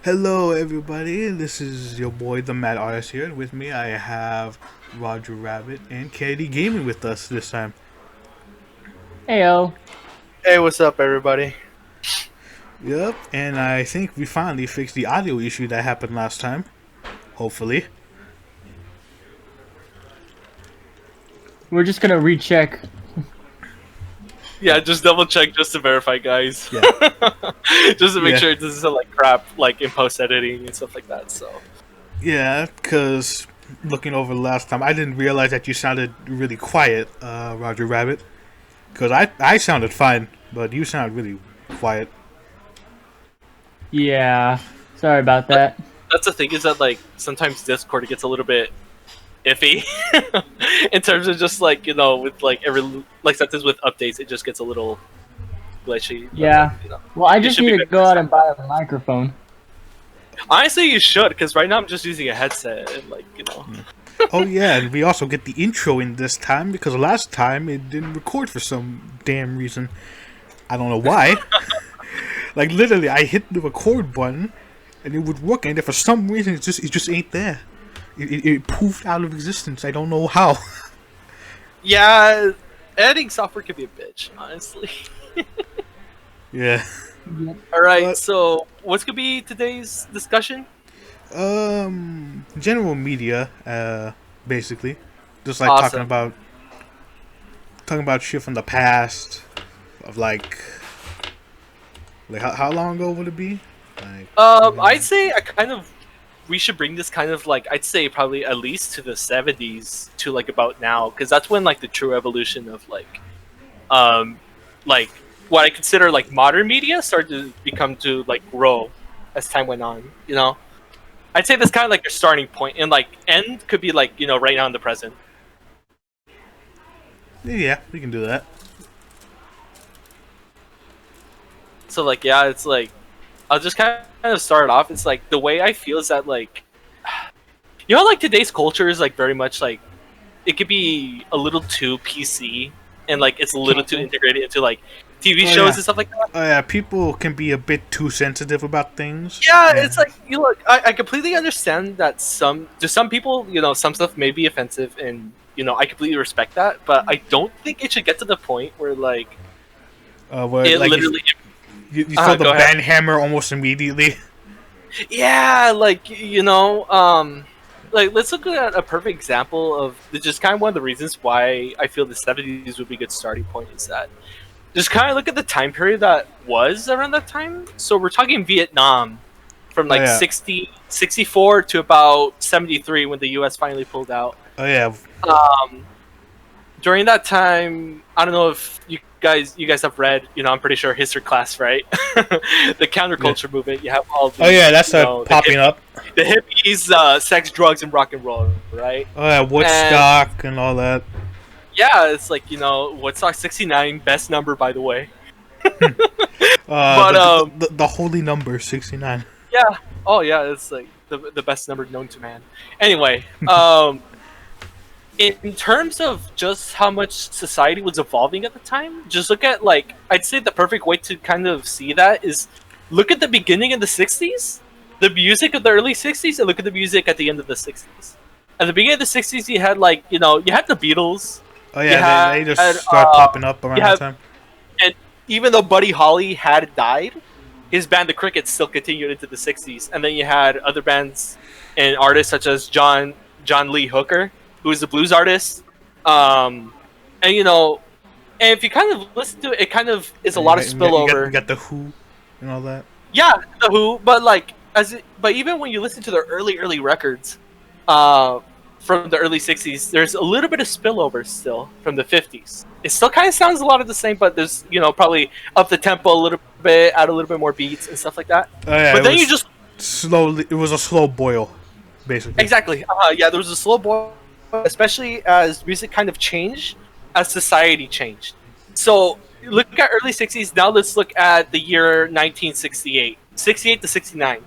Hello, everybody. This is your boy, the Mad Artist here. And with me, I have Roger Rabbit and Kennedy Gaming with us this time. Heyo. Hey, what's up, everybody? Yep, and I think we finally fixed the audio issue that happened last time. Hopefully. We're just gonna recheck. Yeah, just double check just to verify, guys. Yeah. Just to make Yeah. sure it doesn't sound like crap, like in post editing and stuff like that. So. Yeah, because looking over last time, I didn't realize that you sounded really quiet, Roger Rabbit. Because I sounded fine, but you sound really quiet. Yeah. Sorry about that. That's the thing is that like sometimes Discord gets a little bit iffy in terms of just like with like every like sometimes with updates it just gets a little glitchy. Yeah. But, Well, I it just should be need to better go next out and buy a microphone. honestly, you should because right now I'm just using a headset and Oh yeah, and we also get the intro in this time because last time it didn't record for some damn reason. I don't know why. Like literally, I hit the record button and it would work, and then for some reason it just ain't there. It poofed out of existence. I don't know how. Yeah, editing software can be a bitch, honestly. Yeah. Yep. All right, But- so what's gonna be today's discussion? General media, basically, just like Awesome. talking about shit from the past, of like how long ago would it be? Like, I'd say we should bring this kind of like I'd say probably at least to the 70s to like about now because that's when like the true evolution of um like what I consider like modern media started to become to like grow as time went on. I'd say that's kind of like your starting point, and like end could be like right now in the present. yeah, we can do that. So like yeah, it's like I'll just kind of start off. It's like the way I feel is that like like today's culture is like very much like it could be a little too PC and like it's a little too integrated into like TV Oh, shows yeah. and stuff like that. Oh yeah, people can be a bit too sensitive about things. Yeah, it's like look, I completely understand that to some people, some stuff may be offensive and I completely respect that, but I don't think it should get to the point where like where it like literally you feel the go ahead. ban hammer almost immediately. Yeah, like like let's look at a perfect example of just kind of one of the reasons why I feel the 70s would be a good starting point is that just kind of look at the time period that was around that time. So we're talking Vietnam from like yeah. 64 to about 73 when the US finally pulled out. Oh yeah, During that time, I don't know if you guys have read, I'm pretty sure history class, right? The counterculture movement. You have all these, oh yeah, that's the popping up. the hippies, sex, drugs, and rock and roll, right? Oh yeah, Woodstock and all that. Yeah, it's like Woodstock '69, best number by the way. The holy number 69. Yeah, oh yeah, it's like the best number known to man. Anyway, in terms of just how much society was evolving at the time, just look at like I'd say the perfect way to kind of see that is look at the beginning of the '60s, the music of the early '60s, and look at the music at the end of the '60s. At the beginning of the '60s, you had like you had the Beatles. Oh yeah, they just start popping up around that time. And even though Buddy Holly had died, his band The Crickets still continued into the '60s. And then you had other bands and artists such as John Lee Hooker, who is a blues artist. And and if you kind of listen to it, it kind of is a lot of spillover. You got the Who and all that. Yeah, the Who, but like but even when you listen to their early records, from the early '60s, there's a little bit of spillover still from the '50s. It still kind of sounds a lot of the same, but there's probably up the tempo a little bit, add a little bit more beats and stuff like that. Oh yeah, but then you just slowly. It was a slow boil, basically. exactly. Yeah, there was a slow boil, especially as music kind of changed as society changed. So look at early '60s. Now let's look at the year 1968, '68 to '69.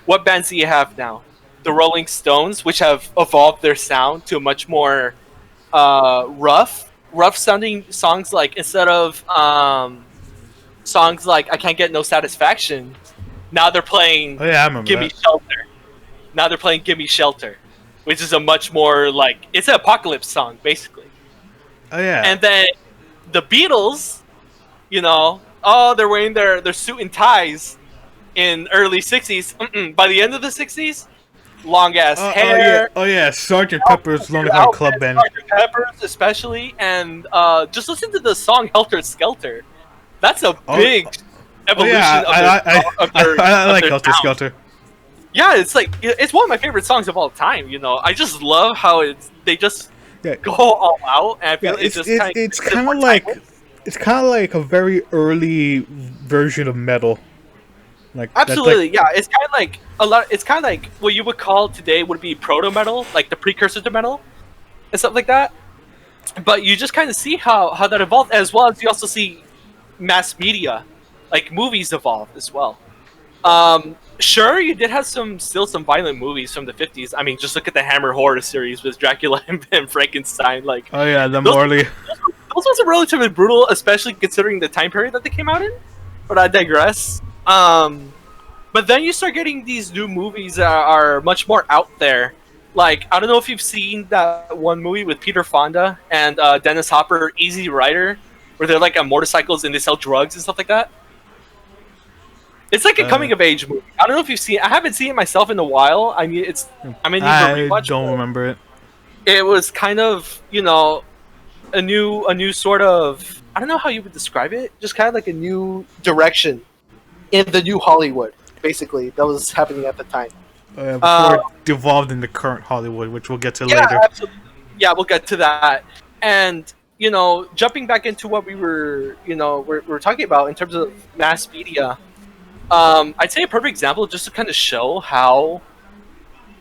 What bands do you have now? The Rolling Stones, which have evolved their sound to a much more rough sounding songs. Like instead of songs like "I Can't Get No Satisfaction," Now they're playing Oh yeah, I remember "Gimme that. Shelter." Now they're playing "Gimme Shelter," which is a much more like it's an apocalypse song basically. Oh yeah. And then the Beatles, oh, they're wearing their suit and ties in early '60s. By the end of the '60s, long ass Oh yeah. hair. Oh yeah. Sergeant Pepper's Lonely Heart Club Outfits, Band. Sgt. Peppers especially, and just listen to the song "Helter Skelter." That's a big Oh evolution yeah. of their I of like their Helter sound. Skelter. Yeah, it's one of my favorite songs of all time. I just love how they just Yeah. go all out, and I Yeah. feel It's kind of like a very early version of metal. Like that's absolutely, yeah. It's kind of like a lot. It's kind of like what you would call today would be proto metal, like the precursor to metal and stuff like that. But you just kind of see how that evolved, as well as you also see mass media, like movies evolve as well. Sure, you did have still some violent movies from the '50s. I mean, just look at the Hammer horror series with Dracula and Frankenstein. Like, Oh yeah, the those, Morley. those ones are relatively brutal, especially considering the time period that they came out in. But I digress. But then you start getting these new movies that are much more out there. Like, I don't know if you've seen that one movie with Peter Fonda and Dennis Hopper, Easy Rider, where they're like on motorcycles and they sell drugs and stuff like that. It's like a coming of age movie. I don't know if you've seen. I haven't seen it myself in a while. I mean, I mean, I don't remember it. It was kind of a new sort of, I don't know how you would describe it. Just kind of like a new direction in the new Hollywood, basically, that was happening at the time. Before it devolved into current Hollywood, which we'll get to Yeah, later. absolutely. Yeah, we'll get to that. And jumping back into what we were we're talking about in terms of mass media. I'd say a perfect example, just to kind of show how,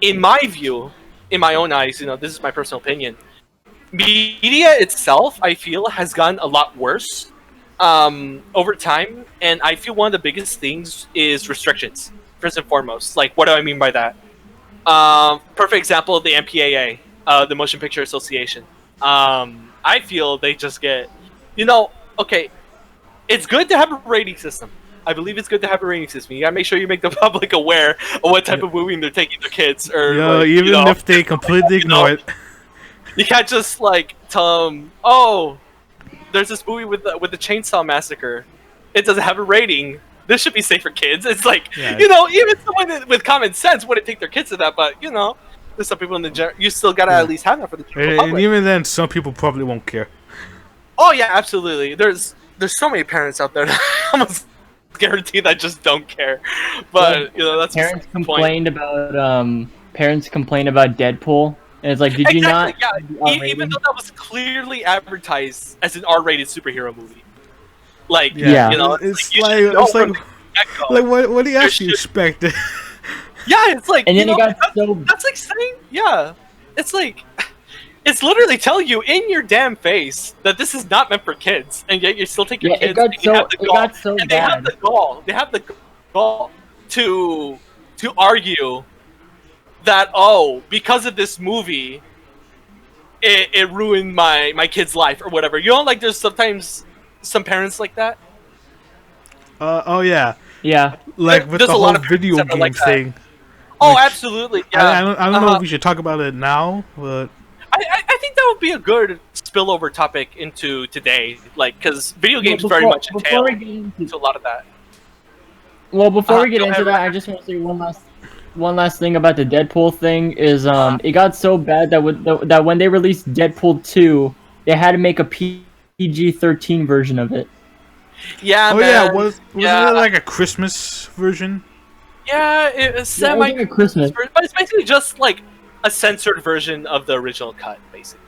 in my view, in my own eyes, this is my personal opinion, media itself, I feel, has gotten a lot worse over time, and I feel one of the biggest things is restrictions, first and foremost. Like, what do I mean by that? Perfect example, the MPAA, the Motion Picture Association. I feel they just get, okay, it's good to have a rating system. I believe it's good to have a rating system. You gotta make sure you make the public aware of what type of movie they're taking their kids, or even if they completely ignore it. You can't just tell them, "Oh, there's this movie with the Chainsaw Massacre. It doesn't have a rating. This should be safe for kids." It's like, even someone with common sense wouldn't take their kids to that. But there's some people in the you still gotta at least have that for the general public. And even then, some people probably won't care. Oh yeah, absolutely. There's so many parents out there that almost guarantee that just don't care. But that's parents complained about Deadpool, and it's like, did you not? Yeah, even though that was clearly advertised as an R-rated superhero movie. Like, it's like what do you actually expect? Yeah, it's like, and then that's like saying, yeah, it's like, it's literally telling you in your damn face that this is not meant for kids, and yet you still take your kids. It got so bad. They have the gall to argue that, oh, because of this movie, it ruined my kid's life or whatever. Like, there's sometimes some parents like that. Oh yeah. Yeah. Like with the whole video game thing. Oh, absolutely. Yeah. I don't know if we should talk about it now, but I think that would be a good spillover topic into today, like, because video games very much entail into a lot of that. Well, before we get into that, I just want to say one last thing about the Deadpool thing is it got so bad that when they released Deadpool 2, they had to make a PG-13 version of it. Yeah. Oh man. Wasn't it like a Christmas version? Yeah, it was semi Christmas, but it's basically just like a censored version of the original cut, basically.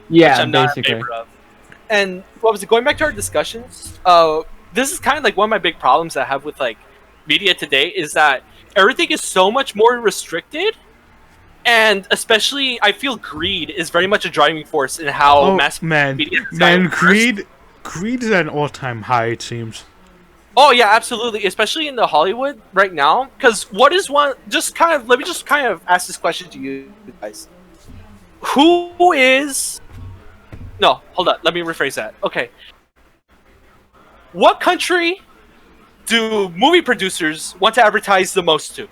Yeah, which I'm not in favor of. And what was it? Going back to our discussions, this is kind of like one of my big problems I have with like media today is that everything is so much more restricted, and especially I feel greed is very much a driving force in how media. Creed is at an all-time high, it seems. Oh yeah, absolutely, especially in the Hollywood right now. Because what is one? Let me just kind of ask this question to you guys. Who is? No, hold on. Let me rephrase that. Okay. What country do movie producers want to advertise the most to?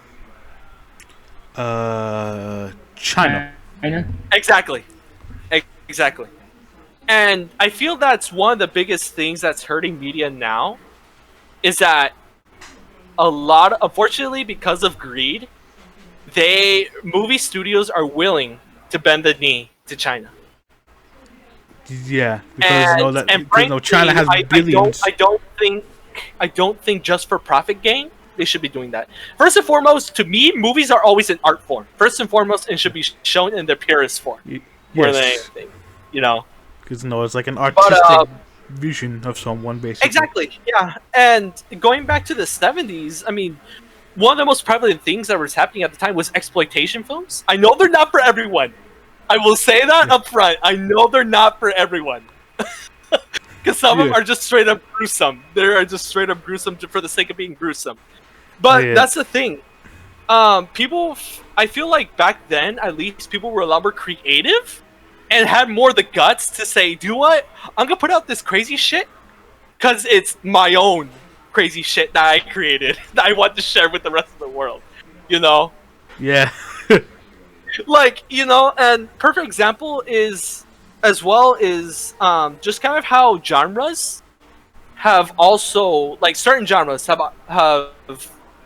China. Exactly. Exactly. And I feel that's one of the biggest things that's hurting media now is that unfortunately, because of greed, movie studios are willing to bend the knee to China. Yeah, because frankly, China has billions. I don't think just for profit gain they should be doing that. First and foremost, to me, movies are always an art form. First and foremost, and should be shown in their purest form. More than anything, Because it's like an artistic vision of someone, basically. Exactly. Yeah, and going back to the 70s, I mean, one of the most prevalent things that was happening at the time was exploitation films. I know they're not for everyone. I will say that up front. I know they're not for everyone. Because some of them are just straight up gruesome. They're just straight up gruesome for the sake of being gruesome. But that's the thing. People, I feel like back then, at least, people were a lot more creative and had more the guts to say, do what? I'm going to put out this crazy shit because it's my own crazy shit that I created that I want to share with the rest of the world. Yeah. And perfect example is as well is just kind of how genres have also, like, certain genres have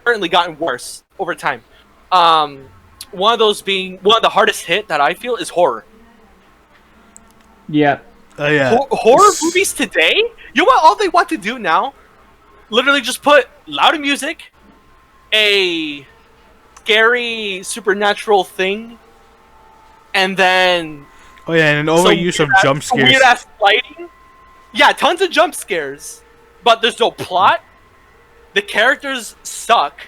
certainly gotten worse over time. One of those being one of the hardest hit that I feel is horror. Yeah. Oh yeah. Horror movies today, you know what? All they want to do now, literally just put loud music, a scary supernatural thing, and then and an overuse of jump scares. Weird ass lighting. Yeah, tons of jump scares, but there's no plot. The characters suck,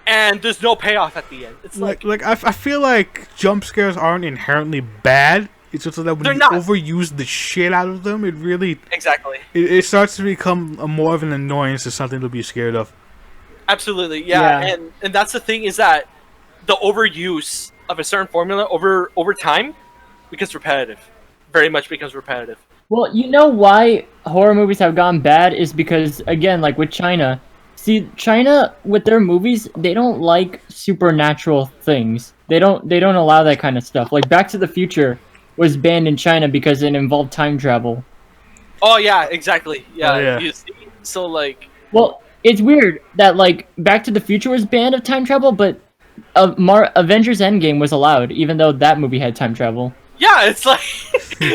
and there's no payoff at the end. It's I feel like jump scares aren't inherently bad. It's just that when you overuse the shit out of them, it really it starts to become more of an annoyance or something to be scared of. Absolutely, yeah. And that's the thing is that the overuse of a certain formula over time becomes repetitive. Very much becomes repetitive. Well, you know why horror movies have gone bad is because, again, like with China. See, China, with their movies, they don't like supernatural things. They don't allow that kind of stuff. Like, Back to the Future was banned in China because it involved time travel. Oh, yeah, exactly. Yeah. Oh, yeah. You see? So, like... Well, it's weird that, like, Back to the Future was banned of time travel, but Avengers Endgame was allowed, even though that movie had time travel. Yeah, it's like...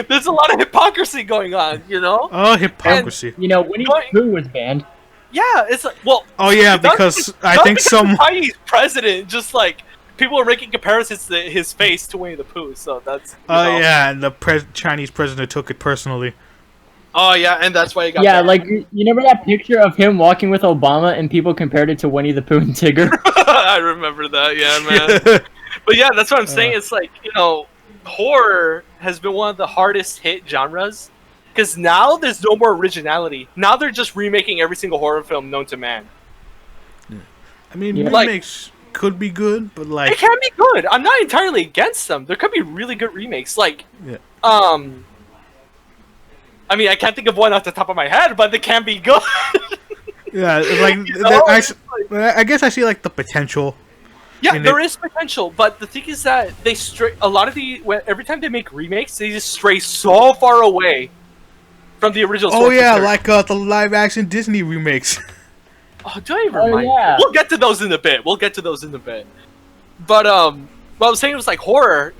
there's a lot of hypocrisy going on, Oh, hypocrisy. And, Winnie the Pooh was banned. Yeah, it's like... Well... Oh, yeah, because I think some... Chinese president just, like... People are making comparisons to his face to Winnie the Pooh, so that's... yeah, and the Chinese president took it personally. Oh, yeah, and that's why he got Yeah, like, you remember that picture of him walking with Obama and people compared it to Winnie the Pooh and Tigger? I remember that, yeah, man. But yeah, that's what I'm saying. It's like, horror has been one of the hardest hit genres, because now there's no more originality. Now they're just remaking every single horror film known to man. I mean, remakes... could be good, but like it can be good. I'm not entirely against them. There could be really good remakes. Like, I mean, I can't think of one off the top of my head, but they can be good. Yeah, like I guess I see like the potential. Yeah, there is potential, but the thing is that they every time they make remakes, they just stray so far away from the original. Oh yeah, like the live action Disney remakes. Oh, do I even mind? Yeah. We'll get to those in a bit. But what I was saying was like horror.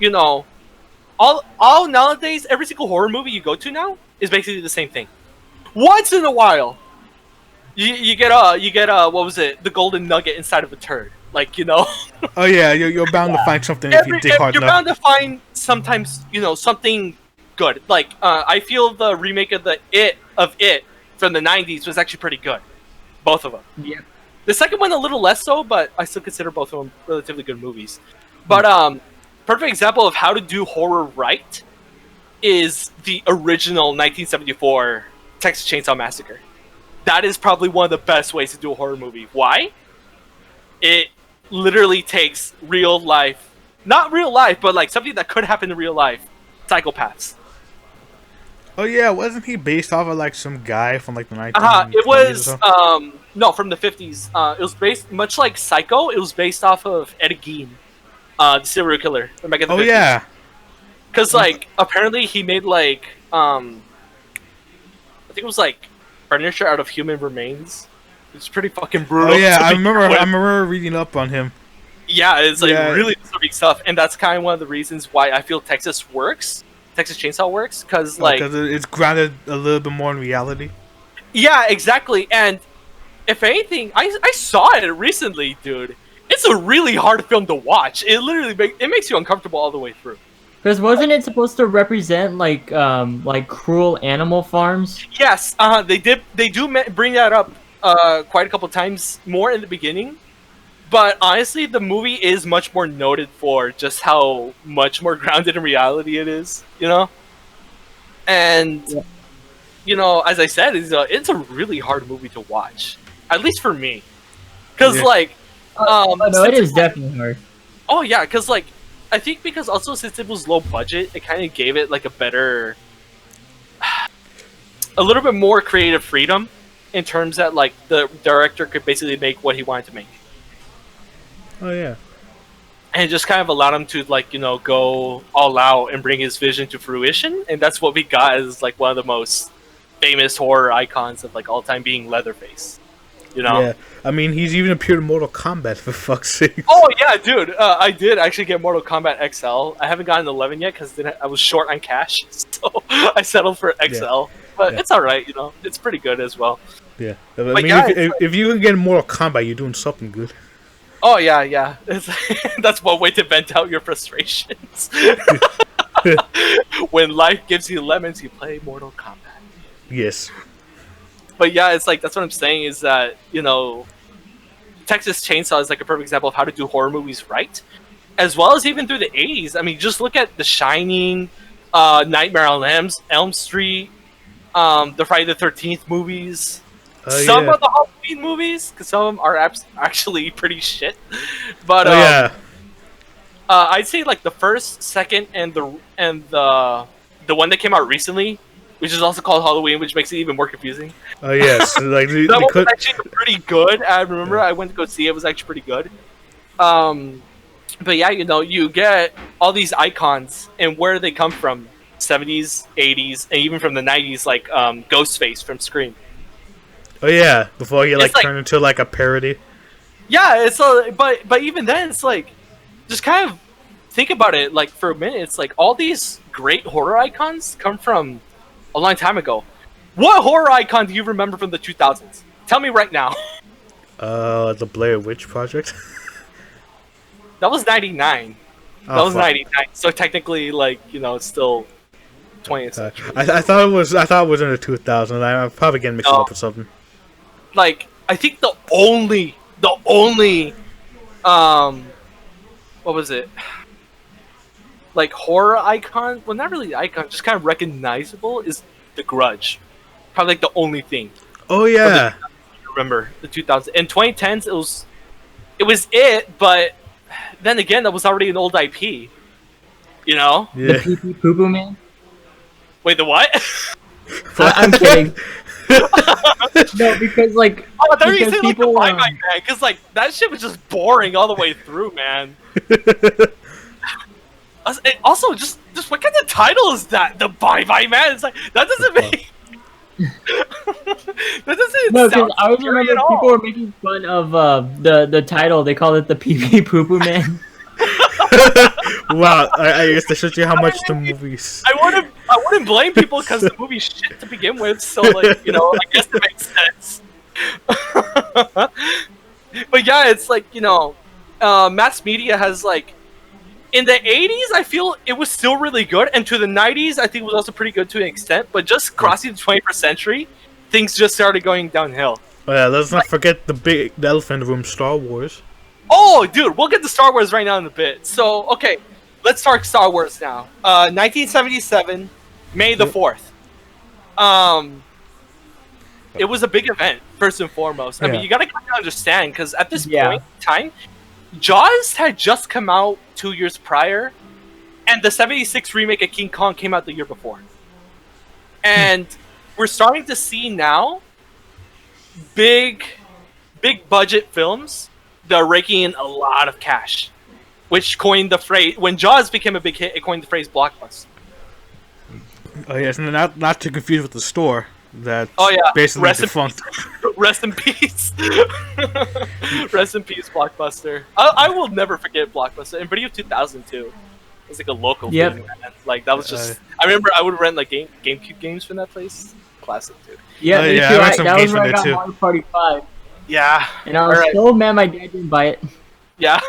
All nowadays, every single horror movie you go to now is basically the same thing. Once in a while, you get what was it? The golden nugget inside of a turd. Like, Oh yeah, you're bound to find something if you dig hard enough. You're bound to find sometimes something good. Like I feel the remake of It from the '90s was actually pretty good. Both of them. Yeah. The second one a little less so, but I still consider both of them relatively good movies. But perfect example of how to do horror right is the original 1974 Texas Chainsaw Massacre. That is probably one of the best ways to do a horror movie. Why? It literally takes real life, not real life, but like something that could happen in real life, psychopaths. Oh yeah, wasn't he based off of like some guy from like the 1920s? It was No, from the 50s. It was based much like Psycho. It was based off of Ed Gein, the serial killer from back in the Oh 50s. yeah. Because like apparently he made like I think it was like furniture out of human remains. It's pretty fucking brutal. Oh yeah, to I begin remember. with. I remember reading up on him. Yeah, it's like Yeah. really disturbing stuff, and that's kind of one of the reasons why I feel Texas Chainsaw works, because like, Because it's grounded a little bit more in reality. yeah, exactly. And if anything, I saw it recently, dude. It's a really hard film to watch. It literally it makes you uncomfortable all the way through. Because wasn't it supposed to represent like cruel animal farms? Yes, they did. They do bring that up quite a couple times more in the beginning. But honestly, the movie is much more noted for just how much more grounded in reality it is, you know? And, Yeah. you know, as I said, it's a really hard movie to watch. At least for me. Because, Yeah. like... No, it since is definitely hard. Oh, yeah, because, like, I think because also since it was low budget, it kind of gave it, like, a better... a little bit more creative freedom in terms that, like, the director could basically make what he wanted to make. Oh yeah. And it just kind of allowed him to, like, you know, go all out and bring his vision to fruition. And that's what we got as, like, one of the most famous horror icons of, like, all time being Leatherface. You know? Yeah. I mean, he's even appeared in Mortal Kombat, for fuck's sake. Oh, yeah, dude. I did actually get Mortal Kombat XL. I haven't gotten 11 yet because I was short on cash. So I settled for XL. Yeah. But Yeah. it's alright, you know? It's pretty good as well. Yeah. I But mean, yeah, if you can get Mortal Kombat, you're doing something good. Oh, yeah, yeah. That's one way to vent out your frustrations. When life gives you lemons, you play Mortal Kombat. Yes. But yeah, it's like, that's what I'm saying is that, you know, Texas Chainsaw is like a perfect example of how to do horror movies right. As well as even through the 80s. I mean, just look at The Shining, Nightmare on Elm Street, the Friday the 13th movies. Some yeah. of the Halloween movies, because some of them are actually pretty shit. But Oh yeah. I'd say like the first, second, and the one that came out recently, which is also called Halloween, which makes it even more confusing. Oh yes. Like they That one could. was actually pretty good. I remember I went to go see it. It was actually pretty good. But yeah, you know, you get all these icons and where they come from: 70s, 80s, and even from the 90s, like Ghostface from Scream. Oh yeah. Before he like It's like- turned into like a parody. Yeah, it's but even then, it's like, just kind of think about it like for a minute. It's like all these great horror icons come from a long time ago. What horror icon do you remember from the 2000s? Tell me right now. The Blair Witch Project. That was 99. Oh, That was fuck. 99. So technically, like, you know, it's still 20th century. I thought it was in the 2000s. I'm probably getting mixed No. up with something. Like, I think the only what was it, like horror icon, well, not really icon, just kind of recognizable, is The Grudge. Probably like the only thing Oh yeah. I remember. The 2000s in 2010s, it was it, but then again, that was already an old IP, you know. The Yeah. pee pee poo poo man. Wait, the what? I'm kidding. No, because like Oh, there you because say like the people Bye Bye Man, because like that shit was just boring all the way through, man. And also, just what kind of title is that? The Bye Bye Man. It's like that doesn't make. That doesn't no, because sound I always scary remember at all. people were making fun of the title. They called it the pee pee poo poo man. Wow. I guess that shows you how much the movies. I wouldn't blame people because the movie's shit to begin with. So like, you know, I guess it makes sense. But yeah, it's like, you know, mass media has like, in the 80s, I feel it was still really good, and to the 90s, I think it was also pretty good to an extent. But just crossing the 21st century, things just started going downhill. Oh yeah. Let's not forget the elephant in the room, Star Wars. Oh, dude, we'll get to Star Wars right now in a bit. So, okay, let's start Star Wars now. 1977, May the 4th. It was a big event, first and foremost. I mean, Yeah. you gotta kind of understand, because at this Yeah. point in time, Jaws had just come out 2 years prior, and the 76 remake of King Kong came out the year before. And we're starting to see now big big budget films, they're raking in a lot of cash, which coined the phrase. When Jaws became a big hit, it coined the phrase blockbuster. Oh yes, and not to confuse with the store that's basically Rest defunct. Rest in peace. Rest in peace, Blockbuster. I will never forget Blockbuster. And Video 2002. It was like a local thing, man. Like that was just. I remember I would rent like GameCube games from that place. Classic, dude. Yeah, me too. I rent some that games was when from I there got too. Mario Party 5. Yeah. And I was so mad my dad didn't buy it. Yeah.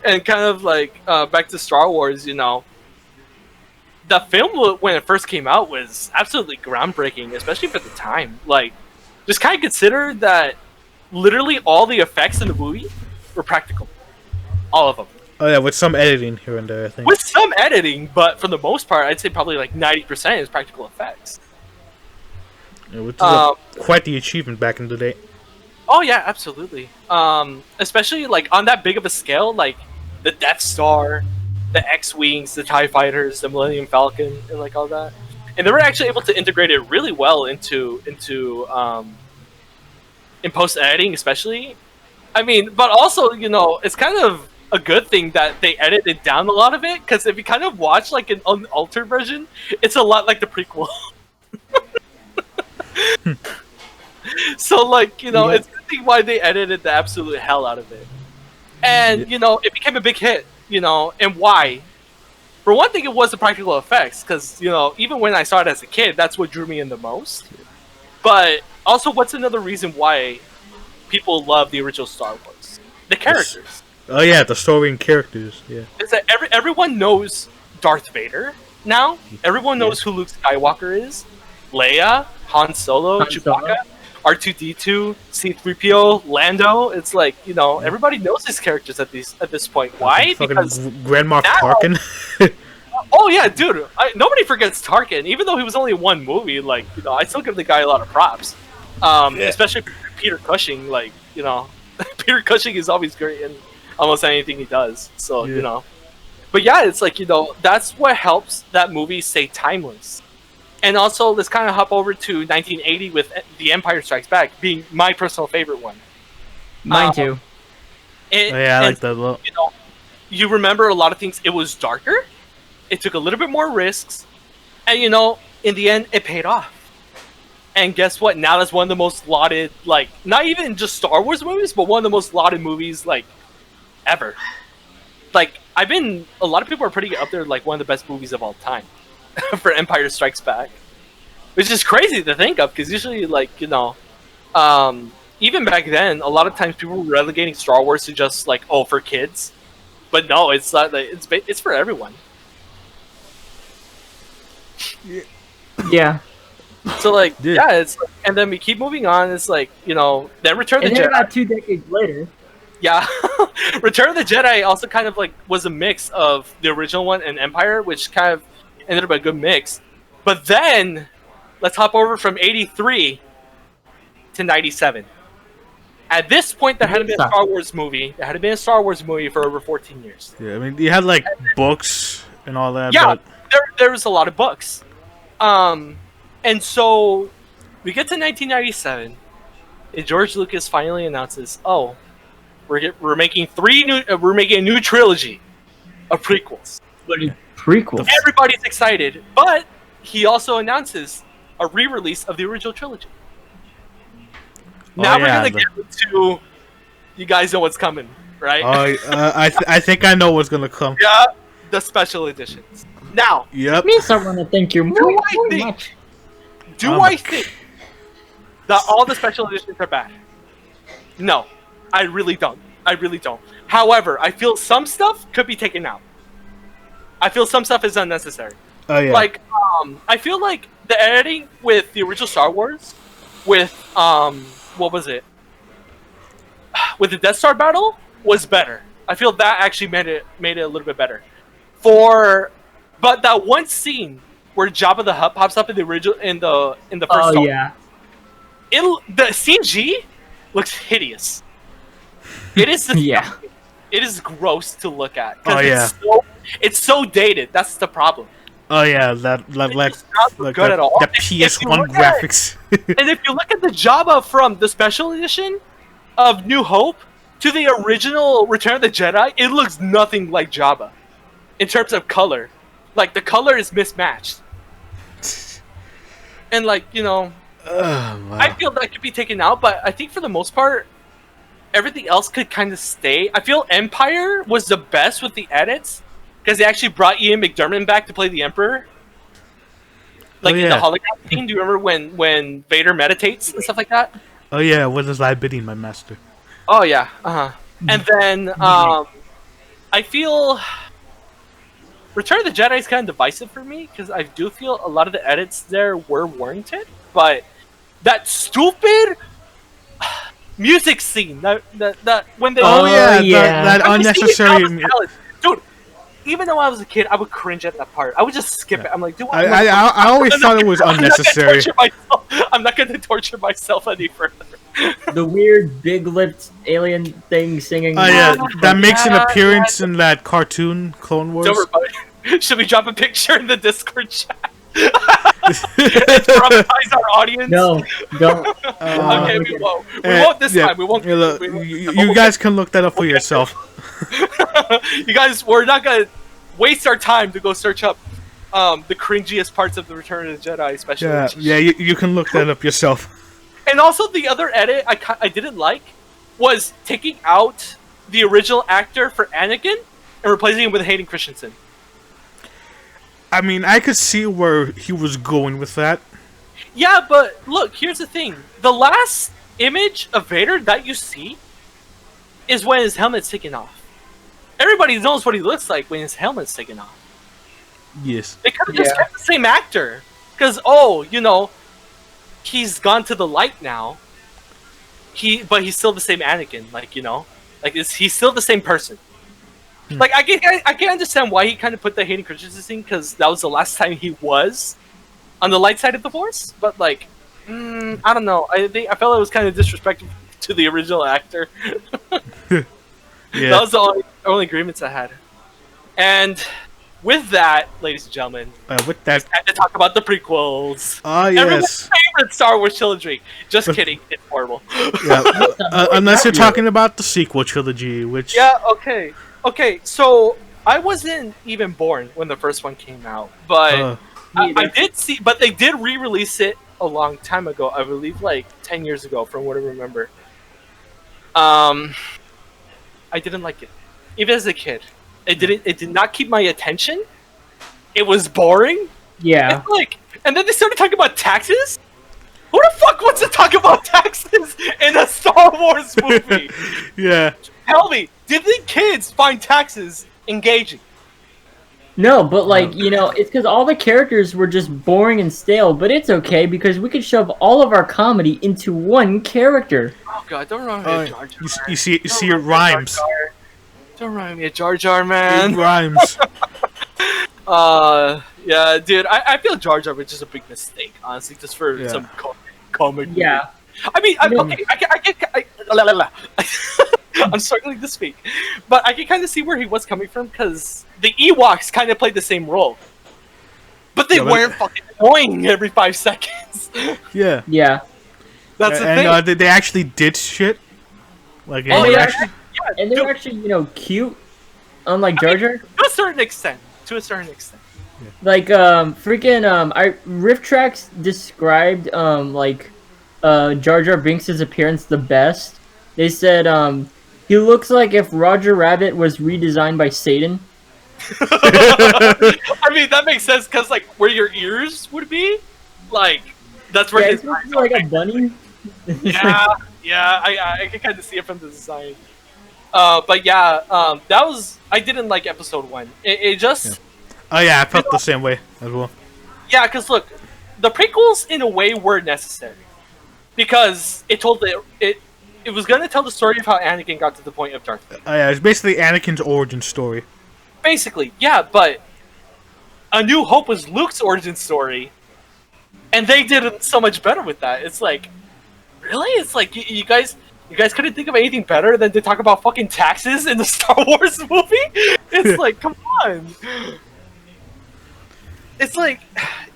And kind of like back to Star Wars, you know. The film when it first came out was absolutely groundbreaking, especially for the time. Like, just kind of consider that literally all the effects in the movie were practical, all of them. Oh yeah, with some editing here and there, I think. With some editing, but for the most part, I'd say probably like 90% is practical effects. Yeah, which is quite the achievement back in the day. Oh yeah, absolutely. Especially like on that big of a scale, like the Death Star, the X-Wings, the TIE Fighters, the Millennium Falcon, and like all that. And they were actually able to integrate it really well into in post-editing, especially. I mean, but also, you know, it's kind of a good thing that they edited down a lot of it, because if you kind of watch like an unaltered version, it's a lot like the prequel. So, like, you know, it's a good thing why they edited the absolute hell out of it. And, you know, it became a big hit, you know, and why? For one thing, it was the practical effects, because, you know, even when I saw it as a kid, that's what drew me in the most. But also, what's another reason why people love the original Star Wars? The characters. Oh yeah, the story and characters, yeah. It's that everyone knows Darth Vader now. Everyone knows who Luke Skywalker is. Leia, Han Solo, Chewbacca, R2-D2, C-3PO, Lando. It's like, you know, everybody knows these characters at this point. Why? Because Grandma Tarkin. Oh yeah, dude. Nobody forgets Tarkin, even though he was only in one movie. Like, you know, I still give the guy a lot of props. Especially Peter Cushing. Like, you know, Peter Cushing is always great in almost anything he does. So you know, but yeah, it's like, you know, that's what helps that movie stay timeless. And also, let's kind of hop over to 1980 with The Empire Strikes Back being my personal favorite one. Mine too. I like that a lot. You know, you remember a lot of things. It was darker. It took a little bit more risks, and you know, in the end, it paid off. And guess what? Now that's one of the most lauded, like, not even just Star Wars movies, but one of the most lauded movies, like, ever. Like, a lot of people are putting it up there like one of the best movies of all time for Empire Strikes Back, which is crazy to think of, because usually, like, you know, even back then, a lot of times people were relegating Star Wars to just like, oh, for kids, but no, it's not. Like, it's for everyone. Yeah. So like, it's, and then we keep moving on. It's like, you know, then Return of the Jedi. About 2 decades later. Yeah, Return of the Jedi also kind of like was a mix of the original one and Empire, which kind of ended up a good mix. But then let's hop over from 83 to 97. At this point, there hadn't been a Star Wars movie. There hadn't been a Star Wars movie for over 14 years. Yeah, I mean, you had like books and all that. Yeah, but there was a lot of books. And so we get to 1997, and George Lucas finally announces, "Oh, we're making we're making a new trilogy of prequels." Prequels. Everybody's excited, but he also announces a re-release of the original trilogy. Now we're gonna get into, you guys know what's coming, right? I think I know what's gonna come. Yeah, the special editions. Now, yep. Means I want to thank you more much. I think that all the special editions are bad? No, I really don't. However, I feel some stuff could be taken out. I feel some stuff is unnecessary. Oh yeah. Like, I feel like the editing with the original Star Wars, with what was it? With the Death Star battle was better. I feel that actually made it a little bit better. But that one scene where Jabba the Hutt pops up in the original in the first. Oh yeah. The CG looks hideous. It is disgusting. It is gross to look at. Oh yeah. It's so dated. That's the problem. Oh yeah, that good at all. The PS1 graphics. And if you look at the Jabba from the special edition, of New Hope to the original Return of the Jedi, it looks nothing like Jabba in terms of color. Like, the color is mismatched. And, like, you know, Wow. I feel that could be taken out, but I think for the most part, everything else could kind of stay. I feel Empire was the best with the edits because they actually brought Ian McDiarmid back to play the Emperor. Like in the hologram scene, do you remember when Vader meditates and stuff like that? Oh yeah, what is thy bidding, my master? Oh yeah, And then I feel Return of the Jedi is kind of divisive for me because I do feel a lot of the edits there were warranted, but that stupid music scene that when they that unnecessary. Dude, even though I was a kid, I would cringe at that part. I would just skip it. I'm like, dude, I always thought it was unnecessary. I'm not going to torture myself any further. The weird big-lipped alien thing singing. Oh yeah, that makes an appearance in that cartoon, Clone Wars. Don't worry. Should we drop a picture in the Discord chat? Traumatize our audience? No, don't. Okay, we won't. We won't this time. We won't. You guys can look that up for yourself. You guys, we're not gonna waste our time to go search up the cringiest parts of the Return of the Jedi, especially. Yeah, you can look that up yourself. And also, the other edit I didn't like was taking out the original actor for Anakin and replacing him with Hayden Christensen. I mean, I could see where he was going with that. Yeah, but look, here's the thing. The last image of Vader that you see is when his helmet's taken off. Everybody knows what he looks like when his helmet's taken off. Yes. They could have just kept the same actor. Because, you know, he's gone to the light now. But he's still the same Anakin. Like, you know? Like, he's still the same person. Like, I can understand why he kind of put the Hayden Christensen thing, because that was the last time he was on the light side of the Force. But, like, I don't know. I felt it was kind of disrespectful to the original actor. Yeah. That was the only agreements I had. And with that, ladies and gentlemen, with that, it's time to talk about the prequels. Ah, yes. Everyone's favorite Star Wars trilogy. Just kidding. It's horrible. Yeah. Unless you're talking about the sequel trilogy, which... Yeah, okay. Okay, so I wasn't even born when the first one came out, but I did see, but they did re-release it a long time ago. I believe like 10 years ago, from what I remember. I didn't like it, even as a kid. It did not keep my attention. It was boring. Yeah. And then they started talking about taxes. Who the fuck wants to talk about taxes in a Star Wars movie? Yeah. Tell me, did the kids find taxes engaging? No, but like, you know, it's because all the characters were just boring and stale, but it's okay because we could shove all of our comedy into one character. Oh god, don't remind me of Jar Jar. You see it rhymes. Don't remind me of Jar Jar, man. It rhymes. Yeah, dude, I feel Jar Jar was just a big mistake, honestly, just for some comic. Yeah. I mean, I'm struggling to speak, but I can kind of see where he was coming from because the Ewoks kind of played the same role, but they weren't fucking annoying every 5 seconds. Yeah. Yeah. That's the thing. thing. They actually did shit. Like, and they were actually, you know, cute. Unlike Jar Jar. To a certain extent. Yeah. Like, Riff Tracks described, Jar Jar Binks' appearance the best. They said, he looks like if Roger Rabbit was redesigned by Satan. I mean, that makes sense, because, like, where your ears would be, like, that's where his eyes like a bunny. Yeah, I can kind of see it from the design. But yeah, that was... I didn't like episode 1. It just... Yeah. Oh yeah, I felt the same way as well. Yeah, because look, the prequels, in a way, were necessary. Because it told it was going to tell the story of how Anakin got to the point of Darth Vader. Yeah, it's basically Anakin's origin story. Basically, yeah, but A New Hope was Luke's origin story, and they did it so much better with that. It's like, really? It's like, you guys couldn't think of anything better than to talk about fucking taxes in the Star Wars movie? It's like, come on. It's like,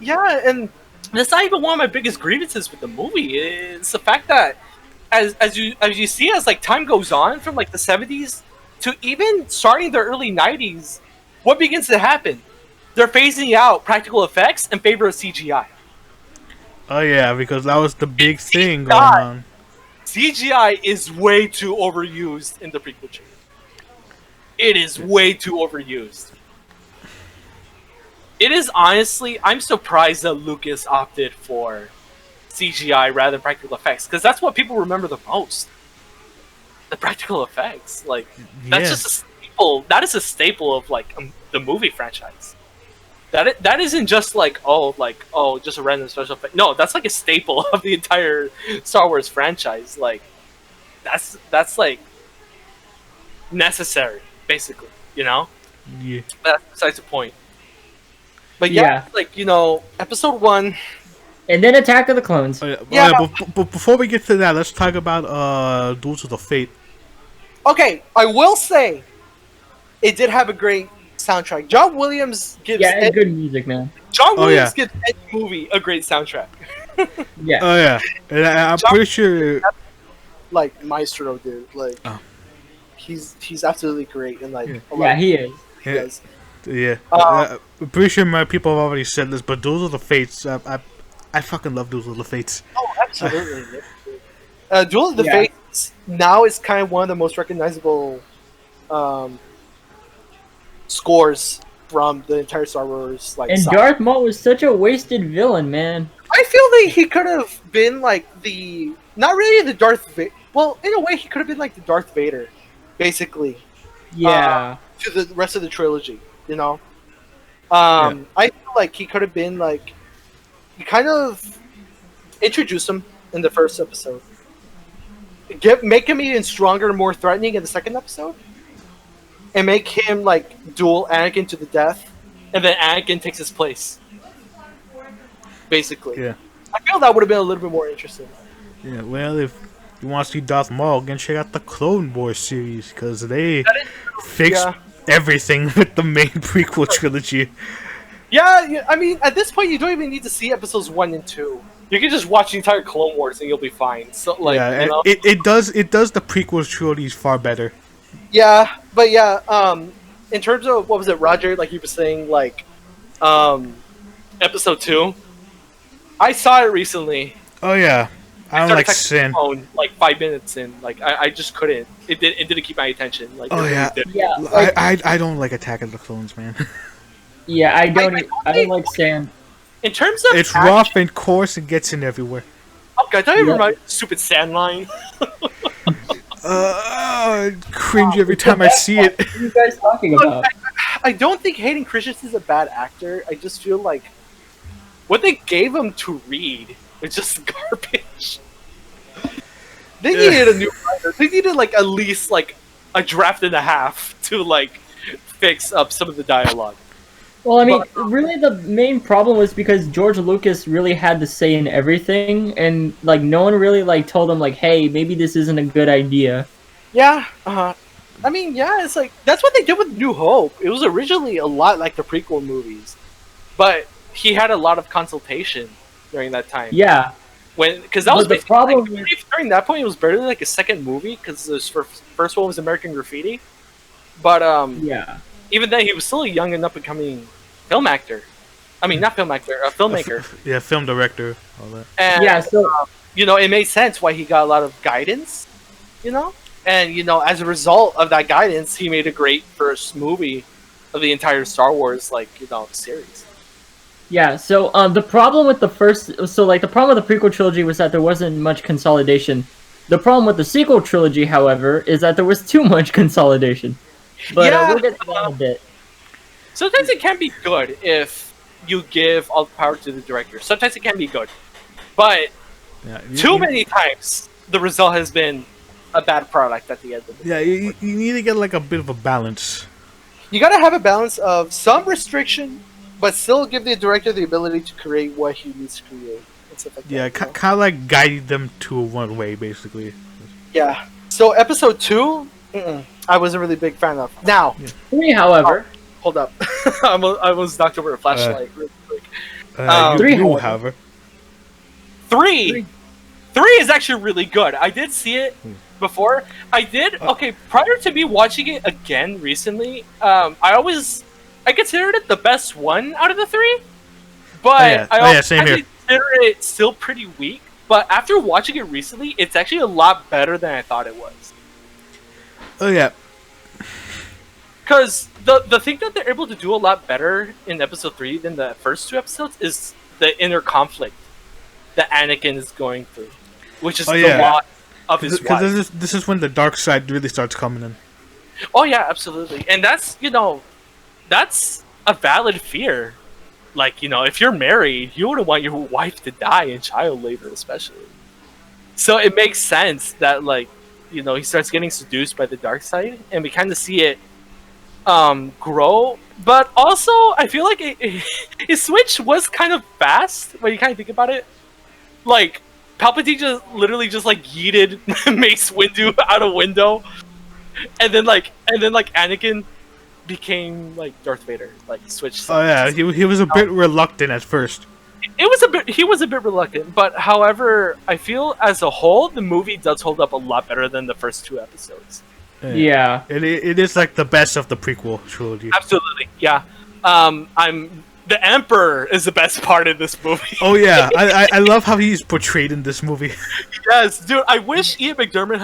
yeah, and that's not even one of my biggest grievances with the movie. It's the fact that as you see, as like time goes on from like the 70s to even starting the early 90s, what begins to happen? They're phasing out practical effects in favor of CGI. Oh yeah, because that was the big thing going CGI. on. CGI is way too overused in the prequel trilogy. It is way too overused. It is honestly, I'm surprised that Lucas opted for CGI rather than practical effects, because that's what people remember the most. The practical effects, like that's just a staple. That is a staple of like the movie franchise. That isn't just like just a random special effect. No, that's like a staple of the entire Star Wars franchise. Like that's like necessary, basically. You know. Yeah. That's besides the point. But yeah, like Episode 1. And then Attack of the Clones. Yeah. But before we get to that, let's talk about Duels of the Fate. Okay, I will say, it did have a great soundtrack. John Williams gives good music, man. John Williams gives any movie a great soundtrack. Yeah. Oh yeah, and I'm pretty sure. Like Maestro did, like he's absolutely great, and like he is. He does. Yeah, I'm pretty sure my people have already said this, but Duels of the Fates, I fucking love Duels of the Fates. Oh, absolutely. Duels of the Fates now is kind of one of the most recognizable scores from the entire Star Wars. Like, and Darth Maul was such a wasted villain, man. I feel like he could have been like not really the Darth Vader. Well, in a way, he could have been like the Darth Vader, basically. Yeah. To the rest of the trilogy, I feel like he could have been like, you kind of introduce him in the first episode, make him even stronger and more threatening in the second episode, and make him like duel Anakin to the death, and then Anakin takes his place. Basically, I feel that would have been a little bit more interesting. Yeah, well, if you want to see Darth Maul again, check out the Clone Wars series, because they fixed everything with the main prequel trilogy. Yeah, I mean, at this point, you don't even need to see episodes 1 and 2. You can just watch the entire Clone Wars and you'll be fine. So, like, it does the prequel trilogies far better. Yeah, but in terms of what was it, Roger? Like you were saying, like, episode 2. I saw it recently. Oh yeah, I don't like Sin. Phone, like 5 minutes in, like I just couldn't. It didn't keep my attention. Like, I don't like Attack of the Clones, man. Yeah, I don't like Sand. In terms of it's rough and coarse and gets in everywhere. Okay, don't you remember my stupid sand line? Cringe every time I see it. What are you guys talking about? I don't think Hayden Christensen's a bad actor. I just feel like what they gave him to read was just garbage. They needed a new writer. They needed like at least like a draft and a half to like fix up some of the dialogue. Well, I mean, really the main problem was because George Lucas really had the say in everything, and like no one really like told him like, hey, maybe this isn't a good idea. Yeah, I mean, yeah, it's like that's what they did with New Hope. It was originally a lot like the prequel movies, but he had a lot of consultation during that time. Yeah, because that was the problem. Like, during that point, it was barely like a second movie because the first one was American Graffiti, but yeah. Even then, he was still a young and up-and-coming film actor. I mean, not film actor, a filmmaker. Film director, all that. And, yeah, so it made sense why he got a lot of guidance, and as a result of that guidance, he made a great first movie of the entire Star Wars, series. Yeah, so the problem with the problem with the prequel trilogy was that there wasn't much consolidation. The problem with the sequel trilogy, however, is that there was too much consolidation. But we'll get to that in a bit. Sometimes it can be good if you give all the power to the director. Sometimes it can be good. But too many times, the result has been a bad product at the end of it. Yeah, you need to get like a bit of a balance. You gotta have a balance of some restriction, but still give the director the ability to create what he needs to create. And stuff like that, kind of like guide them to one way, basically. Yeah. So episode 2... I was a really big fan of. Now, 3, however, hold up, I almost knocked over a flashlight really quick. 3, however, 3 3 is actually really good. I did see it before. I did prior to me watching it again recently. I considered it the best one out of the 3, but I same here. consider it still pretty weak. But after watching it recently, it's actually a lot better than I thought it was. Oh yeah. Because the thing that they're able to do a lot better in episode 3 than the first 2 episodes is the inner conflict that Anakin is going through, which is the loss of his wife. Because this is when the dark side really starts coming in. Oh yeah, absolutely, and that's that's a valid fear. Like if you're married, you wouldn't want your wife to die in child labor, especially. So it makes sense that he starts getting seduced by the dark side, and we kind of see it grow. But also, I feel like his switch was kind of fast when you kind of think about it. Like Palpatine just literally yeeted Mace Windu out a window, and then Anakin became Darth Vader, switched sides. Oh yeah, he was a bit reluctant at first. He was a bit reluctant, but however, I feel as a whole the movie does hold up a lot better than the first 2 episodes. Yeah. It is the best of the prequel trilogy. Absolutely, yeah. The Emperor is the best part of this movie. Oh yeah, I love how he's portrayed in this movie. Yes, dude. I wish Ian McDiarmid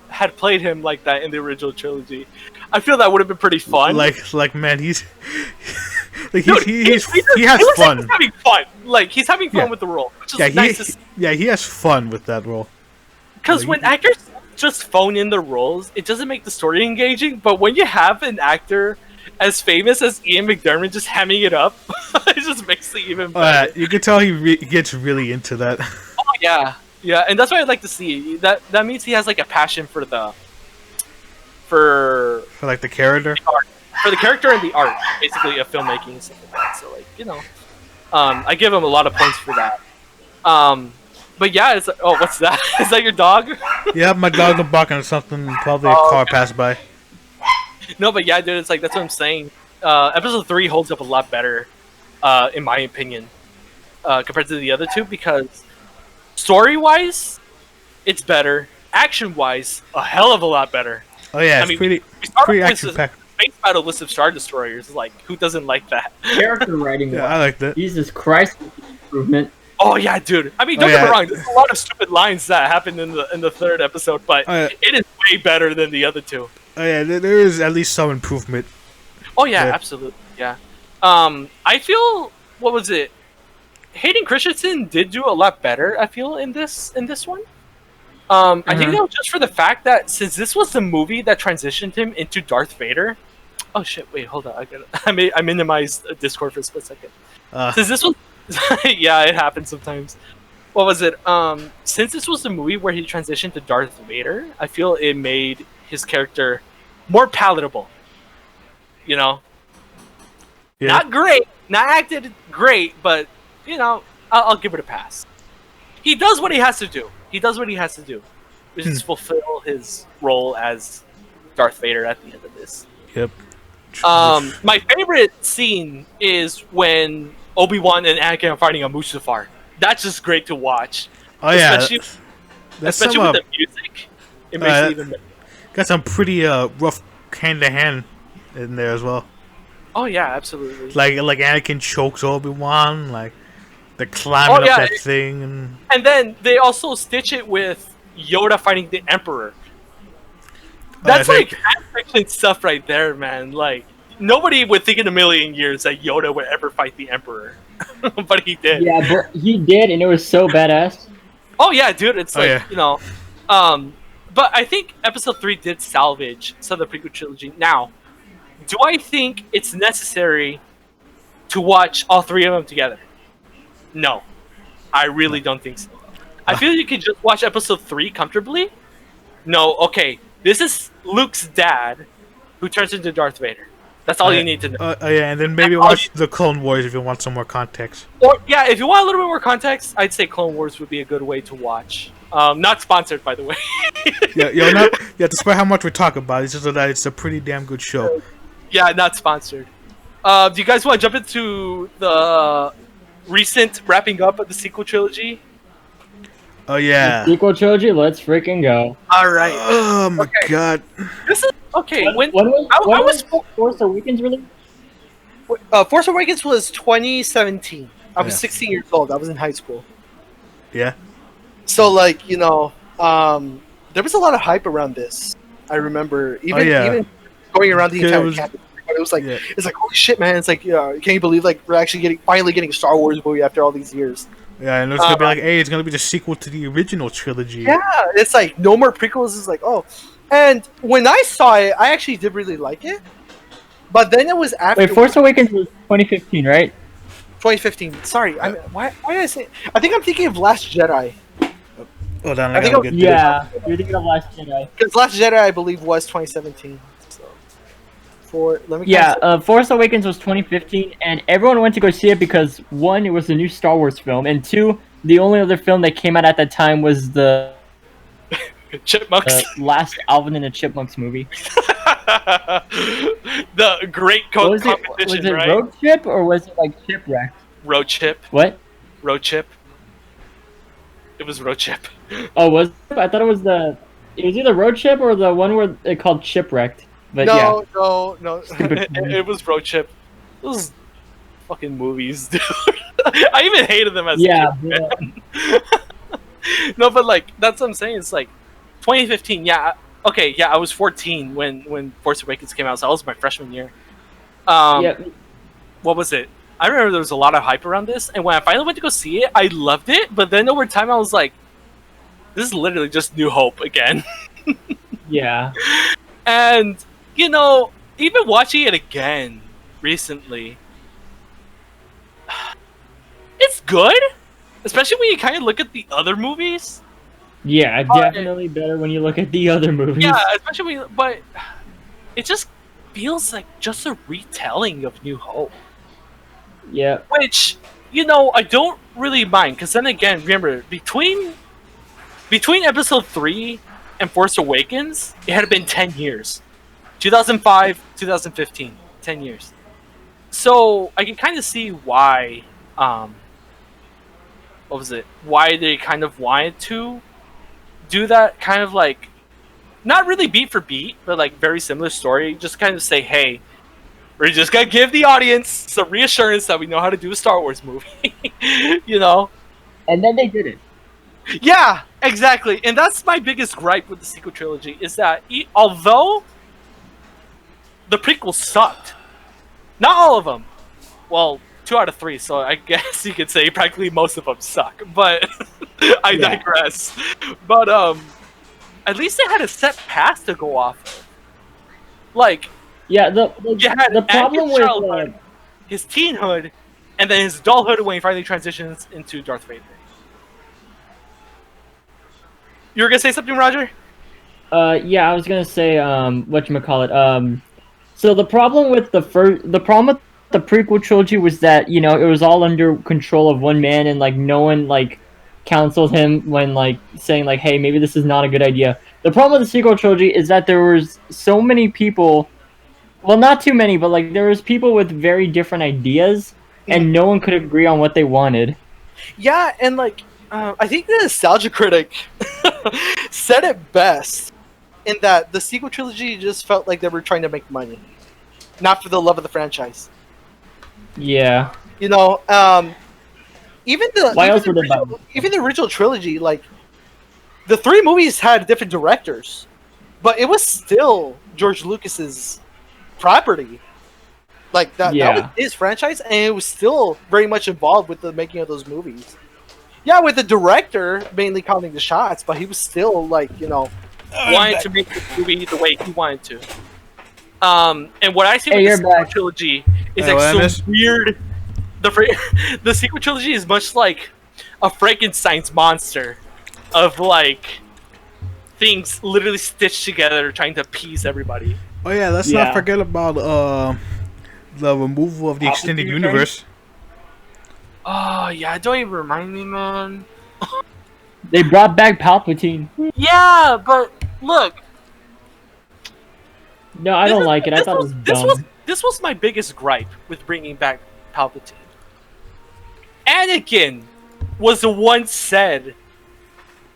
had played him like that in the original trilogy. I feel that would have been pretty fun. Man, he has fun. He's having fun. He's having fun with the role, which is nice to see. Yeah, he has fun with that role. Because when actors just phone in the roles, it doesn't make the story engaging. But when you have an actor as famous as Ian McDiarmid just hamming it up, it just makes it even better. You can tell he gets really into that. Oh yeah, and that's what I'd like to see. That means he has a passion for the character. For the character and the art, basically, of filmmaking and stuff like that. So I give him a lot of points for that. But yeah, it's what's that? Is that your dog? Yeah, my dog was barking at something. Probably a car passed by. No, but yeah, dude, it's that's what I'm saying. Episode 3 holds up a lot better, in my opinion, compared to the other 2, because story-wise, it's better. Action-wise, a hell of a lot better. Oh yeah, it's pretty action-packed. Space battle with some Star Destroyers, who doesn't like that? Character writing. Yeah, I like that. Jesus Christ, improvement. Oh yeah, dude. I mean, don't get me wrong. There's a lot of stupid lines that happened in the 3rd episode, but it is way better than the other 2. Oh yeah, there is at least some improvement. Oh yeah, absolutely. Yeah. I feel what was it? Hayden Christensen did do a lot better, I feel, in this one. I think that was just for the fact that since this was the movie that transitioned him into Darth Vader. Oh shit! Wait, hold on. I minimized Discord for a split second. Since this was, yeah, it happens sometimes. What was it? Since this was the movie where he transitioned to Darth Vader, I feel it made his character more palatable. Yeah. Not great, not acted great, but I'll give it a pass. He does what he has to do. Which is fulfill his role as Darth Vader at the end of this. Yep. My favorite scene is when Obi-Wan and Anakin are fighting on Mustafar. That's just great to watch. Oh yeah, especially with the music. It makes it even better. Got some pretty rough hand-to-hand in there as well. Oh yeah, absolutely. Like Anakin chokes Obi-Wan, they're climbing up that thing, and then they also stitch it with Yoda fighting the Emperor. That's fan stuff right there, man. Nobody would think in a million years that Yoda would ever fight the Emperor, but he did. Yeah, but he did, and it was so badass. Oh yeah, dude, it's but I think Episode 3 did salvage some of the prequel trilogy. Now, do I think it's necessary to watch all 3 of them together? No, I really don't think so. I feel you can just watch Episode 3 comfortably. No, okay, this is Luke's dad who turns into Darth Vader. That's all you need to know. Yeah, and then maybe watch the Clone Wars if you want some more context. Or yeah, if you want a little bit more context, I'd say Clone Wars would be a good way to watch. Not sponsored, by the way. Despite how much we talk about it, it's just that it's a pretty damn good show. Yeah, not sponsored. Do you guys want to jump into the recent wrapping up of the sequel trilogy? Oh yeah. Sequel trilogy, let's freaking go. All right. Oh my Okay. god. This is okay. When When was, I when was was Force Awakens released? Force Awakens was 2017. I was Yeah. 16 years old. I was in high school. Yeah. So like there was a lot of hype around this. I remember even going around the entire campus. It was like it's like holy shit, man! It's like can you believe like we're actually finally getting a Star Wars movie after all these years? Yeah, and it's gonna be like, hey, it's gonna be the sequel to the original trilogy. Yeah, it's like no more prequels. It's like and when I saw it, I actually did really like it. But then it was after. Wait, Force Awakens was 2015, right? 2015. Sorry, why did I say? I think I'm thinking of Last Jedi. Hold on, I think get yeah, you're thinking of Last Jedi. Because Last Jedi, I believe, was 2017. So, Force Awakens was 2015, and everyone went to go see it because one, it was the new Star Wars film, and two, the only other film that came out at that time was the Chipmunks. last Alvin and the Chipmunks movie. The great competition, was it right? Road Trip or was it like Shipwreck? Road Chip. What? Road Chip. It was Road Chip. Oh, was it? I thought it was it was either Road Trip or the one where it called Shipwrecked. But no. It was Road Trip. Those fucking movies, dude. I even hated them as a kid. No, but like that's what I'm saying. It's like 2015. Yeah. Okay. Yeah, I was 14 when Force Awakens came out. So that was my freshman year. What was it? I remember there was a lot of hype around this, and when I finally went to go see it, I loved it. But then over time, I was like, "This is literally just New Hope again." Yeah. And even watching it again recently, it's good, especially when you kind of look at the other movies. Yeah, definitely better when you look at the other movies. Yeah, especially but it just feels like just a retelling of New Hope. Yeah. Which, I don't really mind, because then again, remember, between episode 3 and Force Awakens, it had been 10 years. 2005, 2015. 10 years. So, I can kind of see why, why they kind of wanted to do that kind of like, not really beat for beat, but like very similar story. Just kind of say, hey, we're just gonna give the audience some reassurance that we know how to do a Star Wars movie, And then they did it. Yeah, exactly. And that's my biggest gripe with the sequel trilogy is that although the prequels sucked, not all of them. Well, 2 out of 3, so I guess you could say practically most of them suck. But I digress. But at least they had a set path to go off of. Like. Yeah, the problem with childhood, his teenhood, and then his adulthood when he finally transitions into Darth Vader. You were gonna say something, Roger? Yeah, I was gonna say whatchamacallit. So the problem with the prequel trilogy was that it was all under control of one man, and like no one like counseled him when like saying like, hey, maybe this is not a good idea. The problem with the sequel trilogy is that there was so many people. Well, not too many, but like there was people with very different ideas, and no one could agree on what they wanted. Yeah, and like I think the Nostalgia Critic said it best in that the sequel trilogy just felt like they were trying to make money, not for the love of the franchise. Yeah. Even the even the original trilogy, like the 3 movies had different directors, but it was still George Lucas's property. Like that was his franchise, and it was still very much involved with the making of those movies. Yeah, with the director mainly calling the shots, but he was still like, wanted to make the movie the way he wanted to. And what I see with the sequel trilogy is like so weird. The sequel trilogy is much like a Frankenstein's monster of like things literally stitched together trying to appease everybody. Oh yeah, let's not forget about the removal of the extended universe. Oh yeah, don't even remind me, man. They brought back Palpatine. Yeah, but look. No, I don't like it. I thought it was dumb. This was my biggest gripe with bringing back Palpatine. Anakin was the one said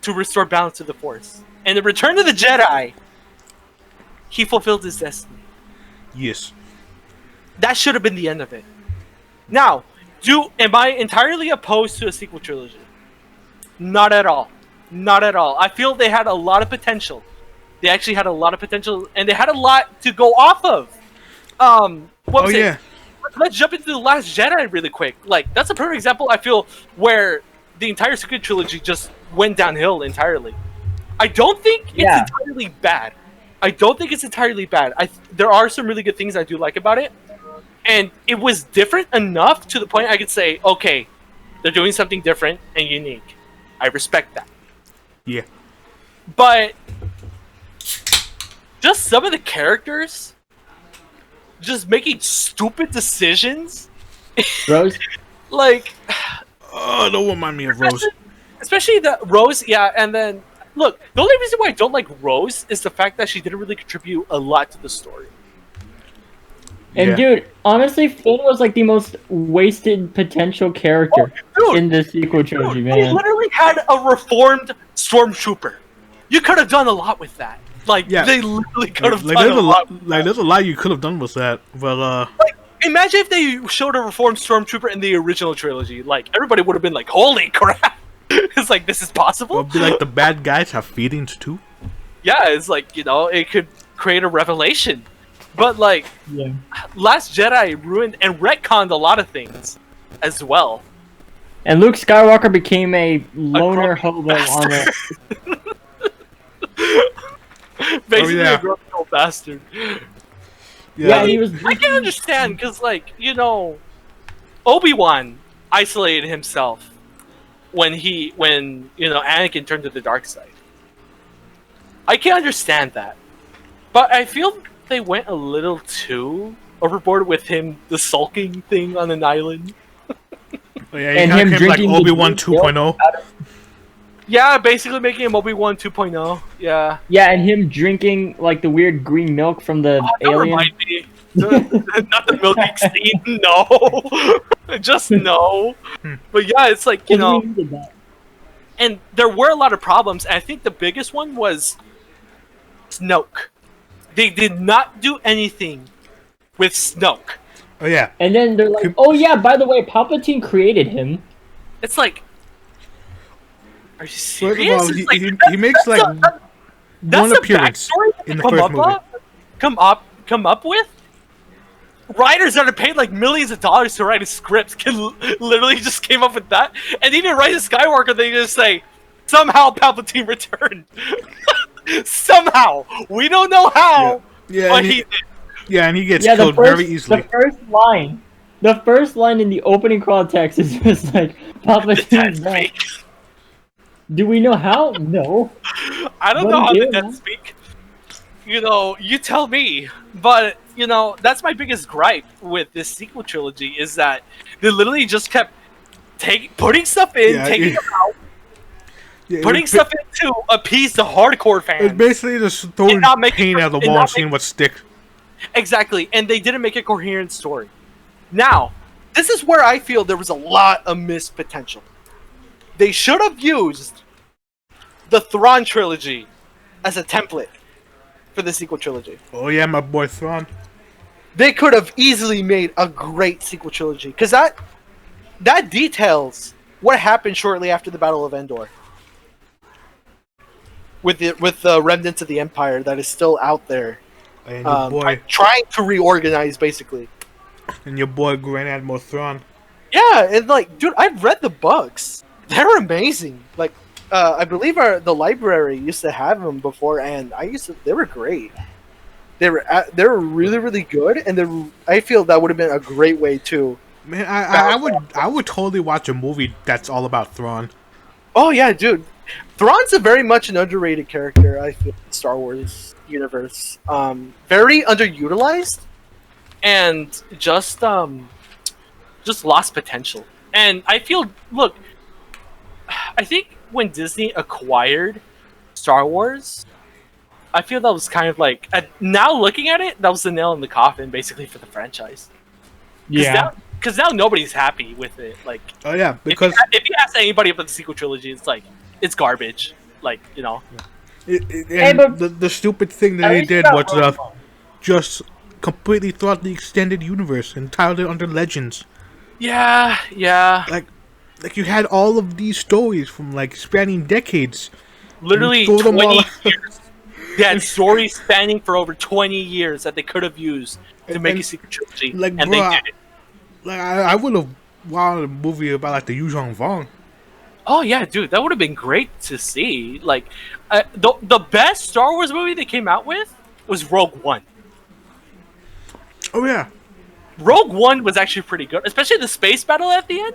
to restore balance to the Force. And in Return of the Jedi, he fulfilled his destiny. Yes. That should have been the end of it. Now, am I entirely opposed to a sequel trilogy? Not at all. Not at all. I feel they had a lot of potential. They actually had a lot of potential, and they had a lot to go off of. What was it? Let's jump into The Last Jedi really quick. Like, that's a perfect example, I feel, where the entire sequel trilogy just went downhill entirely. I don't think it's entirely bad. There are some really good things I do like about it. And it was different enough to the point I could say, okay, they're doing something different and unique. I respect that. Yeah. But just some of the characters just making stupid decisions. Rose? Like... Oh, don't remind me of Rose. Especially the Rose, yeah, and then... Look, the only reason why I don't like Rose is the fact that she didn't really contribute a lot to the story. And dude, honestly, Finn was like the most wasted potential character in the sequel trilogy, man. They literally had a reformed stormtrooper. You could have done a lot with that. Like, they literally could have done a lot. Like, there's a lot you could have done with that. But, like, imagine if they showed a reformed stormtrooper in the original trilogy. Like, everybody would have been like, holy crap. It's like, this is possible? It'll be like the bad guys have feelings too. Yeah, it's like, you know, it could create a revelation. But, like, Last Jedi ruined and retconned a lot of things as well. And Luke Skywalker became a loner hobo on it. Basically a grumpy old bastard. Yeah, he was... I can understand, because, like, you know, Obi-Wan isolated himself when you know, Anakin turned to the dark side. I can understand that. But I feel they went a little too overboard with him, the sulking thing on an island. And him drinking like Obi-Wan 2.0. Yeah, basically making him Obi-Wan 2.0. Yeah. Yeah, and him drinking like the weird green milk from the alien. Remind me. Not the milking scene. No. Just no. But yeah, it's like, you know. And there were a lot of problems. And I think the biggest one was Snoke. They did not do anything with Snoke. Oh, yeah. And then they're like, oh, yeah, by the way, Palpatine created him. It's like, are you serious? First of all, he makes like one appearance in the first movie. Come up with? Writers that are paid like millions of dollars to write a script literally just came up with that. And even Rise of Skywalker, they just say, somehow Palpatine returned. Somehow. We don't know how, but he did. Yeah, and he gets killed very easily. The first line in the opening crawl text is just like, Palpatine's back. Do we know how? No. I don't know how the dead speak. You know, you tell me. But, you know, that's my biggest gripe with this sequel trilogy is that they literally just kept putting stuff in, taking them out, putting stuff in to appease the hardcore fans. It's basically just throwing paint at the wall and seeing what sticks. Exactly, and they didn't make a coherent story. Now, this is where I feel there was a lot of missed potential. They should have used the Thrawn trilogy as a template for the sequel trilogy. Oh yeah, my boy Thrawn. They could have easily made a great sequel trilogy, because that details what happened shortly after the Battle of Endor. With the remnants of the Empire that is still out there. And your boy trying to reorganize, basically. And your boy Grand Admiral Thrawn. Yeah, and like, dude, I've read the books. They're amazing. Like, I believe the library used to have them before, and they were great. They were really, really good, and I feel that would have been a great way to. Man, I would totally watch a movie that's all about Thrawn. Oh yeah, dude. Thrawn's a very much an underrated character, I feel, in the Star Wars universe. Very underutilized, and just lost potential. And I feel, look, I think when Disney acquired Star Wars, I feel that was kind of like, now looking at it, that was the nail in the coffin, basically, for the franchise. Yeah. Because now nobody's happy with it. Like, oh yeah, because if you ask anybody about the sequel trilogy, it's like, it's garbage. Like, you know. And but the stupid thing that at they least you did got was Rogue One. just completely throughout the extended universe and titled it under Legends. Yeah, yeah. Like you had all of these stories from like spanning decades. Literally throw them all 20 out. years. They had stories spanning for over 20 years that they could have used to make a And, Secret Trilogy, like, and bro, they did it. like I would have wanted a movie about like the Yu Zhang Vong. Oh yeah, dude, that would have been great to see. Like, the best Star Wars movie they came out with was Rogue One. Oh yeah, Rogue One was actually pretty good, especially the space battle at the end,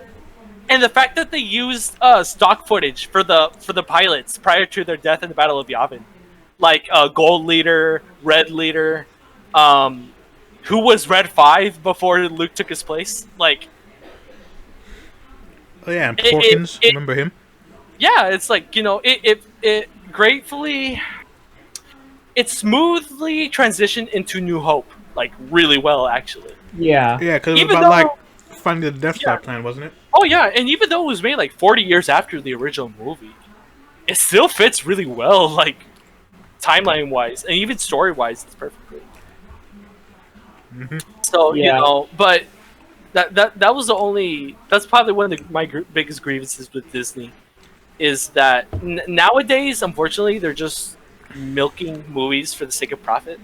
and the fact that they used stock footage for the pilots prior to their death in the Battle of Yavin, like Gold Leader, Red Leader, who was Red 5 before Luke took his place. Like, oh yeah, and It- Porkins, it- remember him? yeah, it's like, you know, it gratefully, it smoothly transitioned into New Hope, like really well actually. Yeah. Yeah, because it was Even about though- like finding the Death Star Yeah. plan, wasn't it? Oh yeah, and even though it was made like 40 years after the original movie, it still fits really well, like timeline wise and even story wise. It's perfectly. So you Yeah. know, but that was the only. That's probably one of my biggest grievances with Disney, is that nowadays, unfortunately, they're just milking movies for the sake of profit.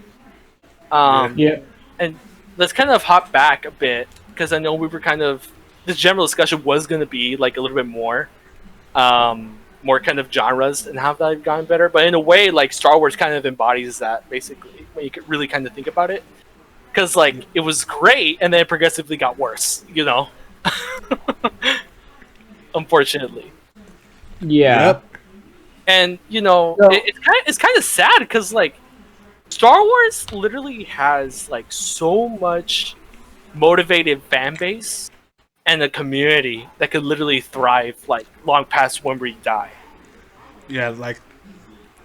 Yeah. And let's kind of hop back a bit, because I know we were kind of, the general discussion was going to be like a little bit more more kind of genres and how they've gotten better, but in a way like Star Wars kind of embodies that basically, when you could really kind of think about it, because like it was great and then it progressively got worse, you know. Unfortunately. Yeah. Yep. And you know, No. it's kind of sad, because like Star Wars literally has like so much motivated fan base and a community that could literally thrive like long past when we die. Yeah, like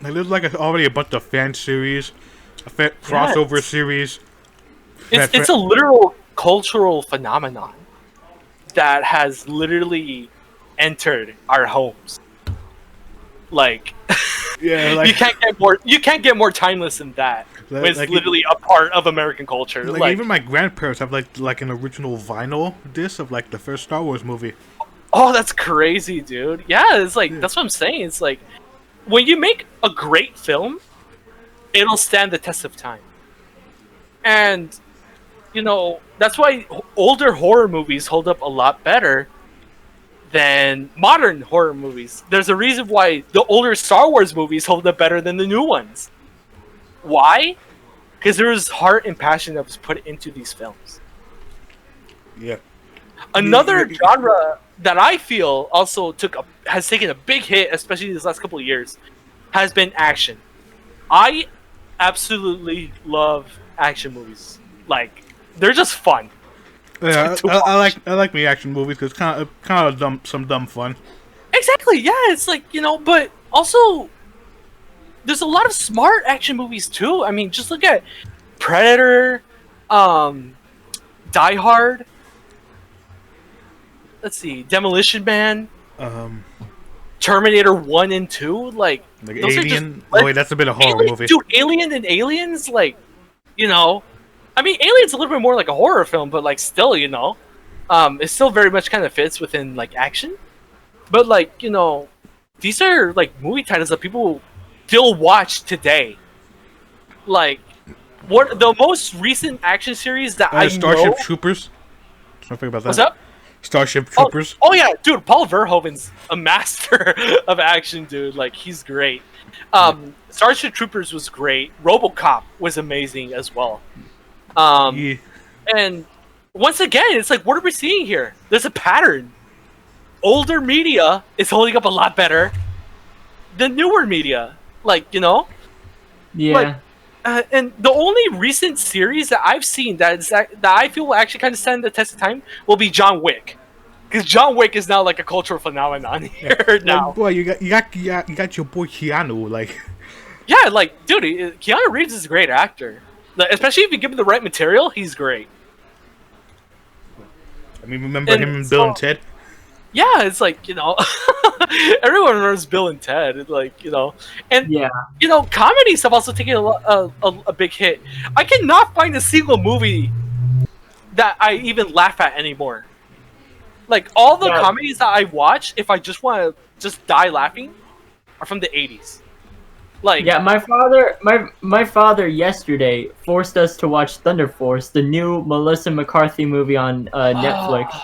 there's like already a bunch of fan series, crossover series. It's a literal cultural phenomenon that has literally entered our homes. Like, Yeah, like you can't get more timeless than that. When it's like- literally a part of American culture. like even my grandparents have like an original vinyl disc of like the first Star Wars movie. oh, that's crazy, dude. Yeah, it's like that's what I'm saying. It's like when you make a great film, it'll stand the test of time. And you know, that's why older horror movies hold up a lot better than modern horror movies. There's a reason why the older Star Wars movies hold up better than the new ones. Why? Because there was heart and passion that was put into these films. Yeah. Another genre that I feel also has taken a big hit, especially these last couple of years, has been action. I absolutely love action movies. Like, they're just fun. Yeah, to I like me action movies because kind of dumb fun. Exactly, yeah, it's like, you know, but also there's a lot of smart action movies too. I mean, just look at Predator, Die Hard. Let's see, Demolition Man, Terminator 1 and 2, like those are Alien. just, Oh wait, that's a bit of horror Alien, movie. dude, Alien and Aliens, like, you know, I mean, Alien's a little bit more like a horror film, but like still, you know, it still very much kind of fits within like action. But like, you know, these are like movie titles that people still watch today. Like, what the most recent action series that I Starship know. Troopers. Something about that. What's up? Starship Troopers. Oh yeah, dude, Paul Verhoeven's a master of action, dude. Like, he's great. Starship Troopers was great. RoboCop was amazing as well. Yeah. And once again, it's like, what are we seeing here? There's a pattern. Older media is holding up a lot better than newer media. Like, you know? Yeah. And the only recent series that I've seen that I feel will actually kind of stand the test of time will be John Wick. Because John Wick is now like a cultural phenomenon here now. Like, boy, you got your boy Keanu, like. Yeah, like, dude, Keanu Reeves is a great actor. Like, especially if you give him the right material, he's great. I mean, remember And him and Bill and so- Ted? yeah, it's like, everyone remembers Bill and Ted. It's like, and Yeah. comedies have also taken a big hit. I cannot find a single movie that I even laugh at anymore. Like all the Yeah. comedies that I watch, if I just want to just die laughing, are from the 80s. Like, Yeah, my father yesterday forced us to watch Thunder Force, the new Melissa McCarthy movie on Netflix.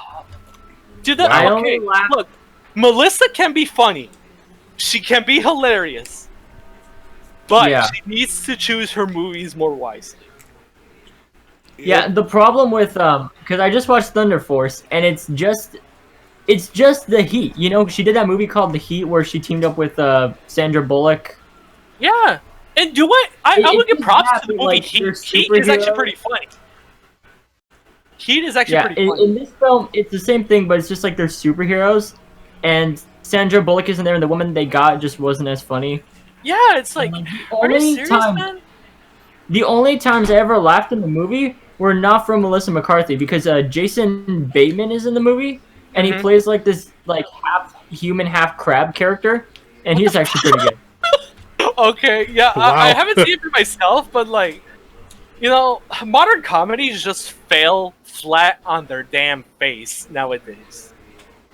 dude, I okay, only laugh. look, Melissa can be funny. She can be hilarious. But Yeah. she needs to choose her movies more wisely. Yeah, the problem with because I just watched Thunder Force and it's just the heat. You know, she did that movie called The Heat where she teamed up with Sandra Bullock. Yeah. And do what? I would give just props to happened, the movie like, Heat. they're Heat is actually superheroes. pretty funny. Heat is actually Yeah, pretty funny. in this film, it's the same thing, but it's just like they're superheroes, and Sandra Bullock isn't there, and the woman they got just wasn't as funny. Yeah, it's like, The are you only serious, time- man? The only times I ever laughed in the movie were not from Melissa McCarthy because Jason Bateman is in the movie, and he Mhm. plays like this like half human, half crab character, and he's actually pretty good. Okay, yeah, Wow. I haven't seen it for myself, but like, modern comedies just fail flat on their damn face nowadays.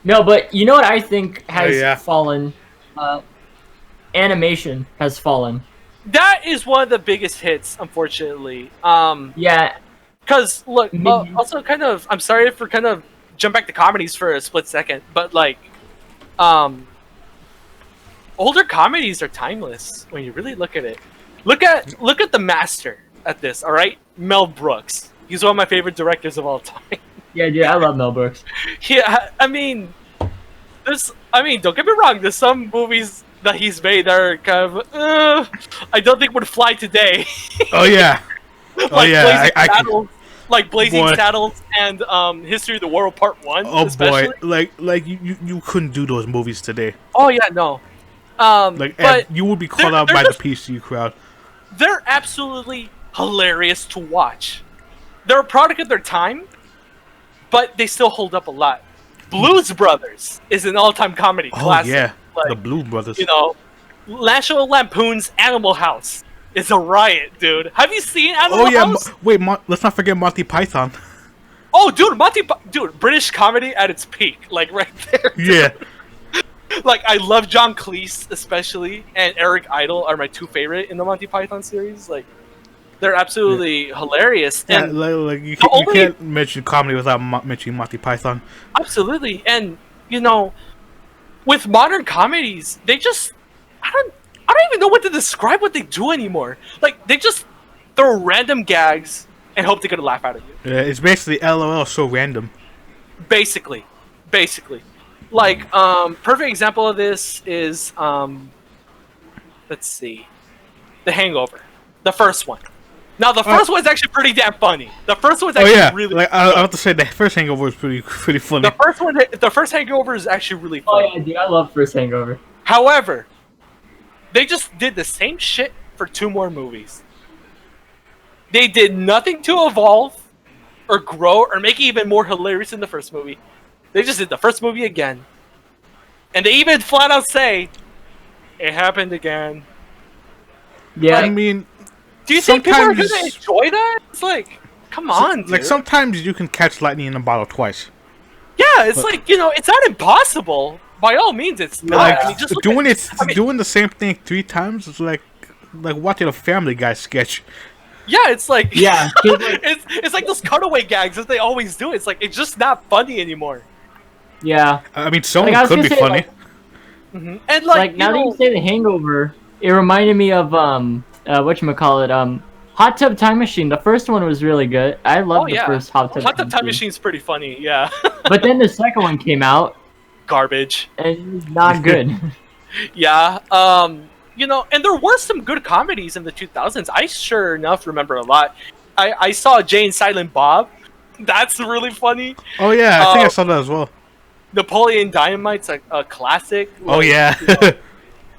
No, but you know what I think has yeah. fallen? Animation has fallen. That is one of the biggest hits, unfortunately. Yeah, Because look, Maybe- also kind of, I'm sorry for kind of jump back to comedies for a split second, but like, older comedies are timeless when you really look at it. Look at the master at this. All right, Mel Brooks. He's one of my favorite directors of all time. yeah, dude, I love Mel Brooks. Yeah, I mean, don't get me wrong. There's some movies that he's made that are kind of, I don't think would fly today. Oh yeah. Oh yeah. Blazing I can. Saddles, like Blazing Boy. Saddles and History of the World Part 1. Oh especially. boy. Like you couldn't do those movies today. Oh yeah, no. Like but you would be called they're- out they're by just- the PC crowd. they're absolutely hilarious to watch. They're a product of their time, but they still hold up a lot. Blues Brothers is an all-time comedy Oh classic. yeah. Like, The Blue Brothers. National Lampoon's Animal House is a riot, dude. Have you seen Animal Oh yeah. House? Let's not forget Monty Python. Oh, dude, British comedy at its peak, like right there. Yeah. Like, I love John Cleese especially, and Eric Idle are my two favorite in the Monty Python series. Like, they're absolutely hilarious. Yeah, And like you only- can't mention comedy without mentioning Monty Python. absolutely, and with modern comedies, they just I don't even know what to describe what they do anymore. Like, they just throw random gags and hope to get a laugh out of you. Yeah, it's basically LOL so random. Basically. Like, perfect example of this is let's see, The Hangover, the first one. Now, the first one's actually pretty damn funny. The first one's Oh actually yeah, really. like I have to say the first Hangover was pretty funny. The first Hangover is actually really Oh funny. yeah, dude, I love First Hangover. However, they just did the same shit for 2 more movies. They did nothing to evolve or grow or make it even more hilarious than the first movie. They just did the first movie again. And they even flat out say, it happened again. Yeah, I mean, Do you think people are going to Sometimes- enjoy that? It's like, come on, dude. like sometimes you can catch lightning in a bottle twice. Yeah, it's like, it's not impossible. By all means, it's not. Like I mean, just look doing at, doing the same thing 3 times is like watching a Family Guy sketch. Yeah, it's like yeah. 'cause, like, it's like those cutaway gags that they always do. It's like it's just not funny anymore. yeah. I mean, some Like, I was could gonna be say, funny. And Like now that you say The Hangover, it reminded me of whatchamacallit, Hot Tub Time Machine. The first one was really good. I loved the first Hot Tub Time Machine's pretty funny. Yeah, But then the second one came out garbage. and it was not good. Yeah, and there were some good comedies in the 2000s. I sure enough remember a lot. I saw Jay and Silent Bob. That's really funny. Oh yeah, I think I saw that as well. Napoleon Dynamite's a classic. Oh Like, yeah.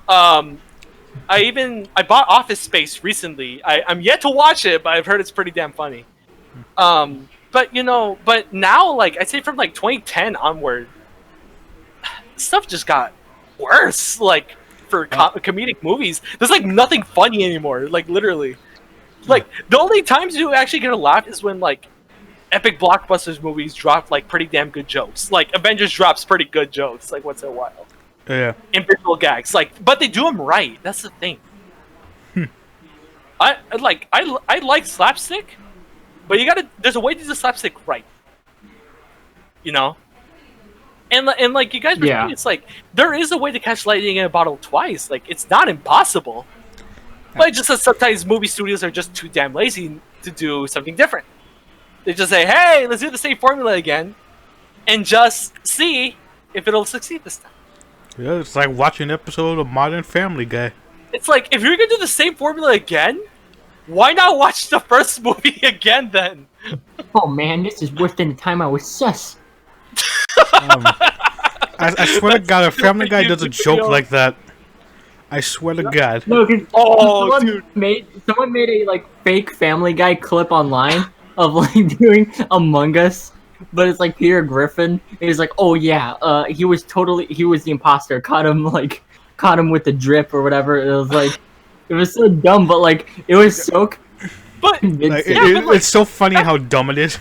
I bought Office Space recently. I'm yet to watch it, but I've heard it's pretty damn funny. But now, like, I'd say from like 2010 onward, stuff just got worse. Like for comedic movies, there's like nothing funny anymore. Like literally, like the only times you actually get a laugh is when like epic blockbusters movies drop like pretty damn good jokes. Like Avengers drops pretty good jokes like once in a while. Yeah. And visual gags, like, but they do them right. That's the thing. I like slapstick, but there's a way to do slapstick right. You know. And like you guys were saying, it's like there is a way to catch lightning in a bottle twice. Like it's not impossible, but it's just that sometimes movie studios are just too damn lazy to do something different. They just say, "Hey, let's do the same formula again," and just see if it'll succeed this time. Yeah, it's like watching an episode of Modern Family Guy. It's like if you're gonna do the same formula again, why not watch the first movie again then? Oh man, this is worse than the time I was sus. I swear to God, if Family Guy does a joke like that, I swear to God. No, because dude, someone made a like fake Family Guy clip online of like doing Among Us, but it's like Peter Griffin. It was like, oh yeah, he was the imposter. Caught him with the drip or whatever. It was so dumb, but like it was so. But it's so funny how dumb it is.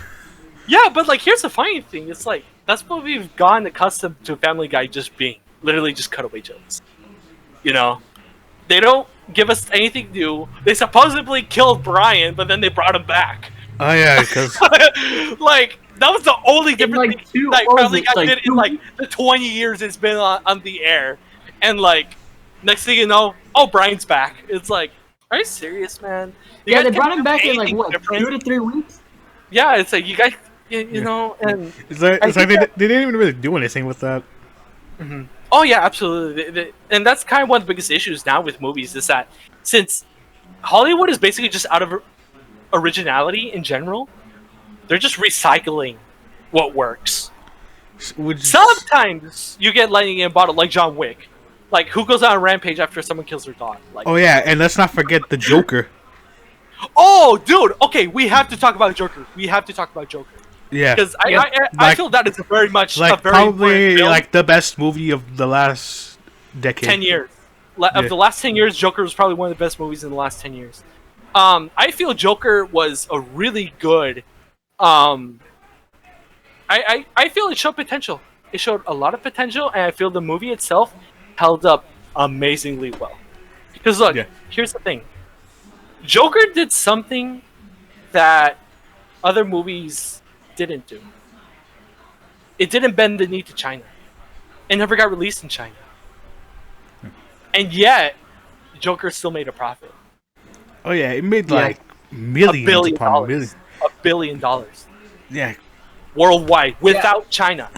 Yeah, but like here's the funny thing. It's like that's what we've gotten accustomed to Family Guy just being. Literally just cutaway jokes. You know? They don't give us anything new. They supposedly killed Brian, but then they brought him back. Oh yeah, because like that was the only different like thing that Family Guy did in like the 20 years it's been on the air. And like next thing you know, oh Brian's back. It's like, are you serious, man? They brought him back in like what, different? 2 to 3 weeks? Yeah, it's like you guys, you know, and it's like they didn't even really do anything with that. Mm-hmm. Oh yeah, absolutely, and that's kind of one of the biggest issues now with movies is that since Hollywood is basically just out of originality in general, they're just recycling what works. Sometimes you get lightning in a bottle, like John Wick. Like, who goes on a rampage after someone kills their dog? Like, oh yeah, and let's not forget the Joker. Oh, dude. Okay, we have to talk about Joker. Yeah, because I feel that it's very much like a very probably like the best movie of the last decade. 10 years. Of the last 10 years, Joker was probably one of the best movies in the last 10 years. I feel Joker was a really good. I feel it showed potential. It showed a lot of potential, and I feel the movie itself held up amazingly well. Because look, here's the thing. Joker did something that other movies didn't do. It didn't bend the knee to China. It never got released in China. And yet, Joker still made a profit. Oh yeah, it made like millions upon millions. $1 billion. Yeah. Worldwide, without China.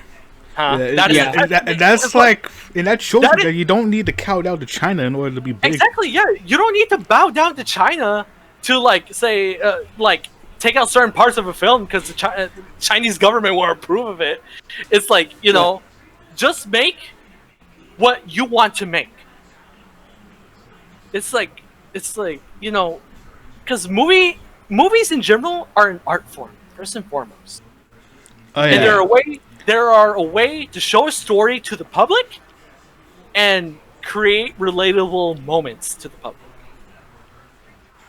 And that's like, and that shows that you don't need to cow down to China in order to be big. Exactly, yeah. You don't need to bow down to China to like say like take out certain parts of a film because the Chinese government won't approve of it. It's like, you know, just make what you want to make. It's like you know, because movies in general are an art form first and foremost. Oh yeah. And there are a way to show a story to the public and create relatable moments to the public.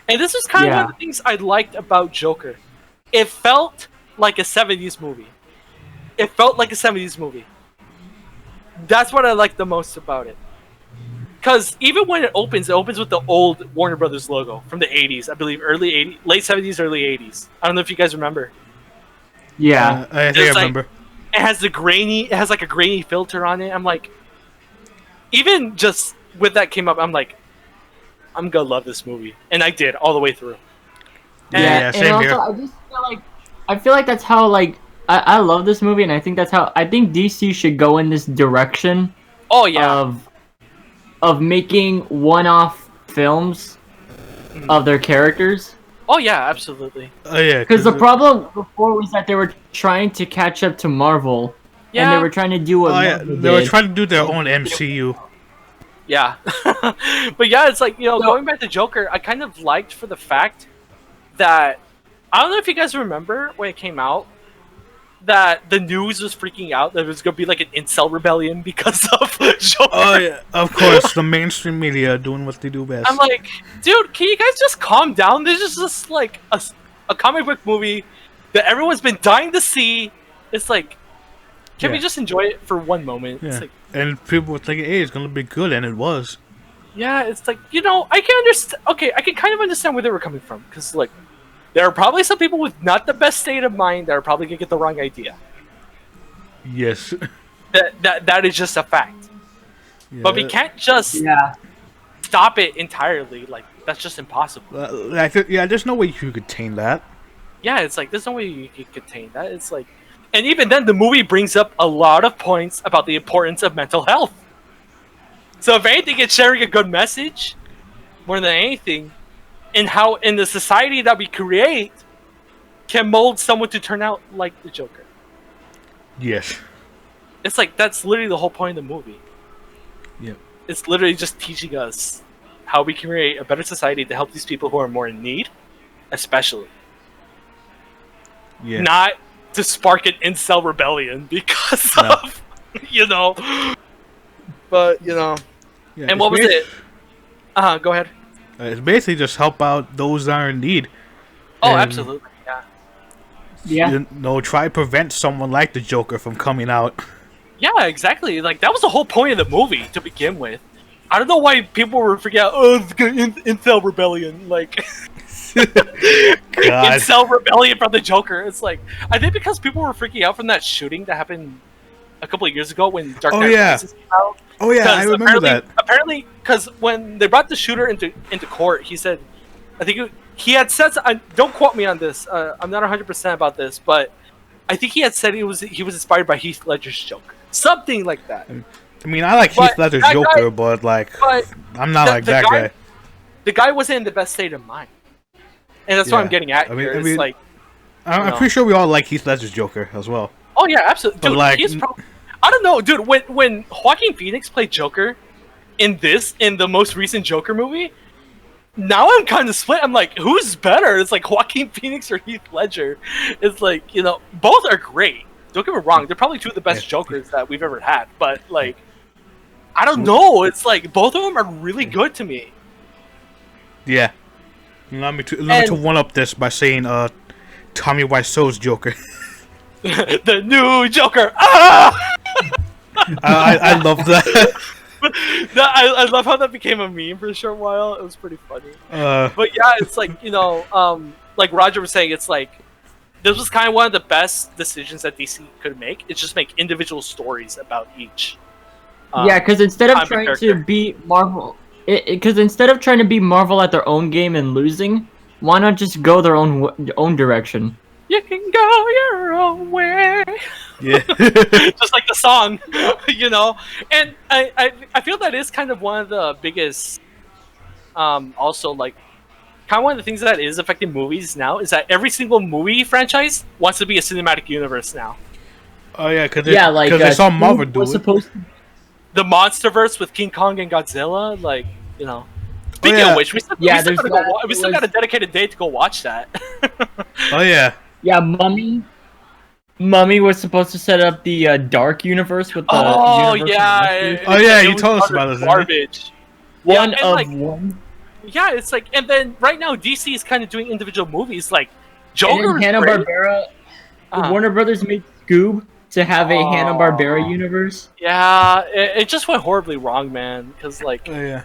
And this is kind of one of the things I liked about Joker. It felt like a 70s movie. That's what I like the most about it. Because even when it opens with the old Warner Brothers logo from the 80s. I believe late 70s, early 80s. I don't know if you guys remember. Yeah. I think I remember. It has like a grainy filter on it. I'm like, even just with that came up, I'm like, I'm gonna love this movie, and I did all the way through. And same also, here. I feel like that's how like I love this movie, and I think that's how I think DC should go in this direction. Oh yeah. Of making one-off films of their characters. Oh yeah, absolutely. Oh yeah. Because the problem before was that they were trying to catch up to Marvel, and they were trying to do what they were trying to do their own MCU. Yeah, but yeah, it's like, you know, going back to Joker, I kind of liked for the fact that I don't know if you guys remember when it came out, that the news was freaking out that it was gonna be like an incel rebellion because of Joker. Oh yeah, of course, the mainstream media doing what they do best. I'm like, dude, can you guys just calm down? This is just like a comic book movie that everyone's been dying to see. It's like, can we just enjoy it for one moment? Yeah. It's like, And people were thinking, hey, it's gonna be good, and it was. yeah, it's like, I can understand. Okay, I can kind of understand where they were coming from, because like, there are probably some people with not the best state of mind that are probably gonna get the wrong idea. Yes. That is just a fact. Yeah. But we can't just stop it entirely. Like, that's just impossible. There's no way you could contain that. Yeah, it's like, there's no way you can contain that. It's like, and even then, the movie brings up a lot of points about the importance of mental health. So if anything, it's sharing a good message more than anything, in how in the society that we create can mold someone to turn out like the Joker. Yes. It's like, that's literally the whole point of the movie. Yep. It's literally just teaching us how we can create a better society to help these people who are more in need, especially. Yeah. Not to spark an incel rebellion because of, But, Yeah, and what was it? Go ahead. It's basically just help out those that are in need. Oh, And, absolutely, yeah. Yeah. Try to prevent someone like the Joker from coming out. Yeah, exactly. Like, that was the whole point of the movie to begin with. I don't know why people were freaking out, it's incel rebellion. Like, God. incel rebellion from the Joker. It's like, I think because people were freaking out from that shooting that happened a couple of years ago when Dark Knight Rises came out. Oh yeah, I remember that. Apparently, because when they brought the shooter into court, he said, I think he had said, don't quote me on this, I'm not 100% about this, but I think he had said he was inspired by Heath Ledger's Joker. Something like that. I mean, I like Heath Ledger's Joker, but I'm not like that guy. The guy wasn't in the best state of mind. And that's what I'm getting at here. It's like, I'm pretty sure we all like Heath Ledger's Joker as well. Oh yeah, absolutely. Dude, But he's I don't know, dude. When Joaquin Phoenix played Joker in the most recent Joker movie, now I'm kind of split. I'm like, who's better? It's like Joaquin Phoenix or Heath Ledger. It's like, both are great. Don't get me wrong; they're probably two of the best Jokers that we've ever had. But like, I don't know. It's like both of them are really good to me. Yeah. Allow me to one up this by saying Tommy Wiseau's Joker. The new Joker. Ah! I love that. I love how that became a meme for a short while. It was pretty funny. But yeah, it's like, like Roger was saying, it's like, this was kind of one of the best decisions that DC could make. It's just make individual stories about each. Because instead of trying to be Marvel, instead of trying to be Marvel at their own game and losing, why not just go their own direction? You can go your own way. Yeah. Just like the song, And I feel that is kind of one of the biggest, also like, kind of one of the things that is affecting movies now is that every single movie franchise wants to be a cinematic universe now. Oh yeah, because they saw Marvel do it. The MonsterVerse with King Kong and Godzilla, like, Speaking of which, we still got a dedicated day to go watch that. Oh yeah. Yeah, Mummy was supposed to set up the Dark Universe with the you told us about this. Garbage. One. Yeah, it's like, and then right now DC is kind of doing individual movies like Joker. Hanna-Barbera, Warner Brothers made Scoob to have a Hanna-Barbera universe. Yeah, it just went horribly wrong, man. Because like, they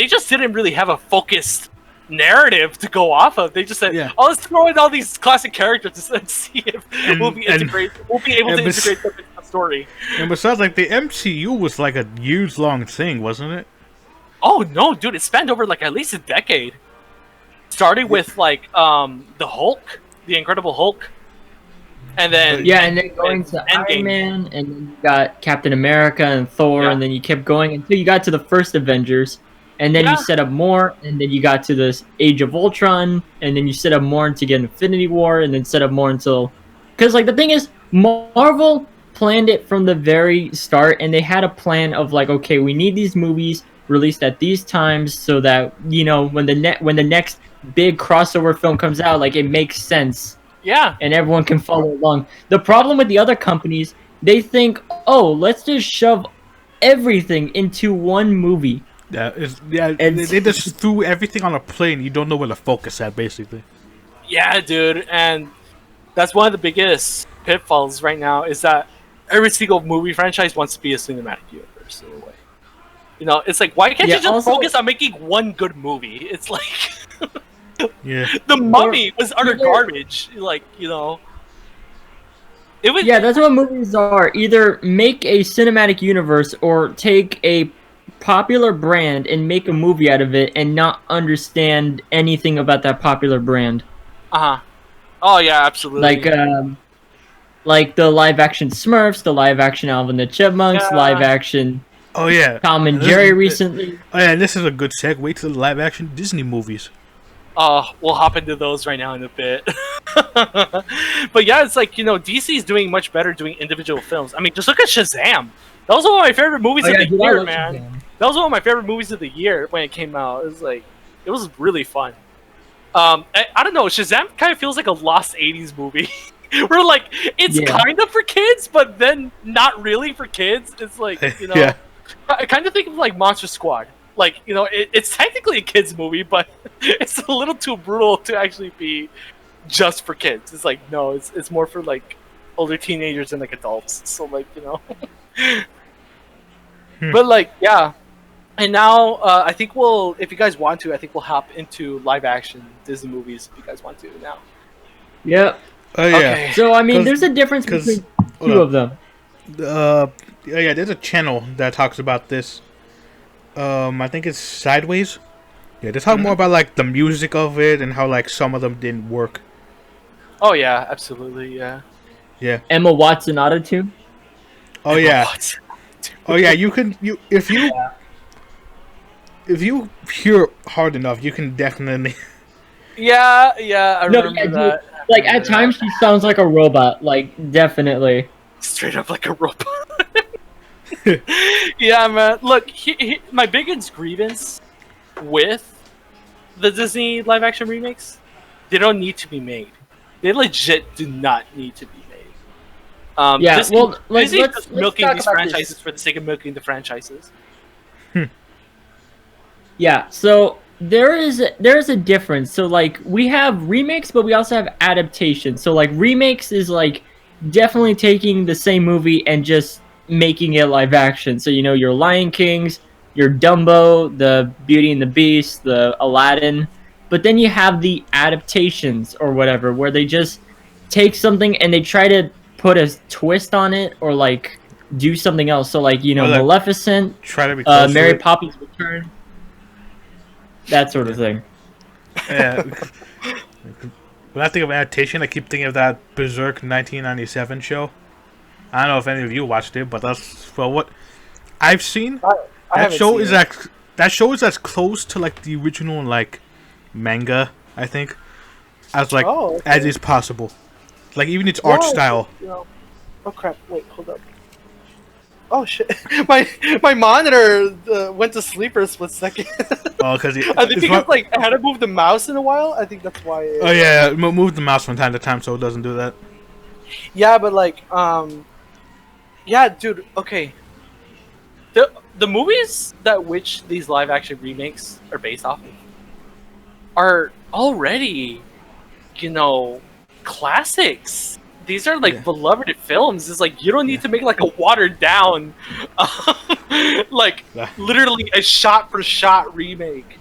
just didn't really have a focused narrative to go off of. They just said, let's throw in all these classic characters and see if we'll be able to integrate them into the story. And besides, like, the MCU was like a years-long thing, wasn't it? Oh no, dude! It spanned over like at least a decade. Starting with like the Hulk, the Incredible Hulk, and then going to Iron Man, and then you got Captain America and Thor, and then you kept going until you got to the first Avengers. And then you set up more, and then you got to this Age of Ultron, and then you set up more to get Infinity War, and then set up more until... Because, like, the thing is, Marvel planned it from the very start, and they had a plan of, like, okay, we need these movies released at these times so that, when the next big crossover film comes out, like, it makes sense Yeah. and everyone can follow along. The problem with the other companies, they think, oh, let's just shove everything into one movie. And they just threw everything on a plane. You don't know where to focus at, basically. Yeah, dude, and that's one of the biggest pitfalls right now is that every single movie franchise wants to be a cinematic universe in a way. You know, it's like, why can't you just focus on making one good movie? It's like Yeah. The Mummy was utter garbage. Like, you know, it was. Yeah, that's what movies are. Either make a cinematic universe or take a popular brand and make a movie out of it and not understand anything about that popular brand. Uh huh. Oh yeah, absolutely. Like the live action Smurfs, the live action Alvin and the Chipmunks, Yeah. live action Oh yeah. Tom and Jerry recently. Oh yeah, and this is a good segue to the live action Disney movies. We'll hop into those right now in a bit. But yeah, it's like, you know, DC's doing much better doing individual films. I mean, just look at Shazam. That was one of my favorite movies of the year, man. Shazam. That was one of my favorite movies of the year when it came out. It was like, it was really fun. I don't know, Shazam kind of feels like a lost 80s movie. Where like, it's kind of for kids, but then not really for kids. It's like, you know, Yeah. I kind of think of like Monster Squad. Like, you know, it's technically a kids movie, but it's a little too brutal to actually be just for kids. It's like, no, it's more for like older teenagers and like adults. So like, you know. But like, yeah. And now I think we'll, if you guys want to, I think we'll hop into live action Disney movies if you guys want to now. Yep. Oh yeah. Okay. So I mean, there's a difference between two of them. Yeah, there's a channel that talks about this. I think it's Sideways. Yeah, they talk more about like the music of it and how like some of them didn't work. Oh yeah, absolutely, yeah. Yeah. Emma Watson autotune. Oh yeah. What? Oh yeah. If you hear hard enough, you can definitely. Yeah, I remember that. Like at times she sounds like a robot. Like definitely. Straight up like a robot. Yeah, man. Look, my biggest grievance with the Disney live-action remakes, they don't need to be made. They legit do not need to be made. Yeah, Disney, well, like, Disney let's just milking talk these about franchises this. for the sake of milking the franchises. Yeah, so there is a difference. So like we have remakes, but we also have adaptations. So like remakes is like definitely taking the same movie and just making it live action. So you know your Lion Kings, your Dumbo, the Beauty and the Beast, the Aladdin. But then you have the adaptations or whatever, where they just take something and they try to put a twist on it or like do something else. So like, you know, like, Maleficent, try to be close to Mary it. Poppins Return, that sort of thing. Yeah. When I think of adaptation, I keep thinking of that Berserk 1997 show. I don't know if any of you watched it, but that's what I've seen. That show is as close to like the original like manga, I think, as as is possible. Like even its art style. You know. Oh crap! Wait, hold up. Oh shit! My monitor went to sleep for a split second. Oh, because I think because like I had to move the mouse in a while. I think that's why. Oh yeah, move the mouse from time to time so it doesn't do that. Yeah, but like, yeah, dude. Okay. The movies that which these live action remakes are based off of are already, you know, classics. These are like beloved films. It's like you don't need to make like a watered down, like literally a shot for shot remake.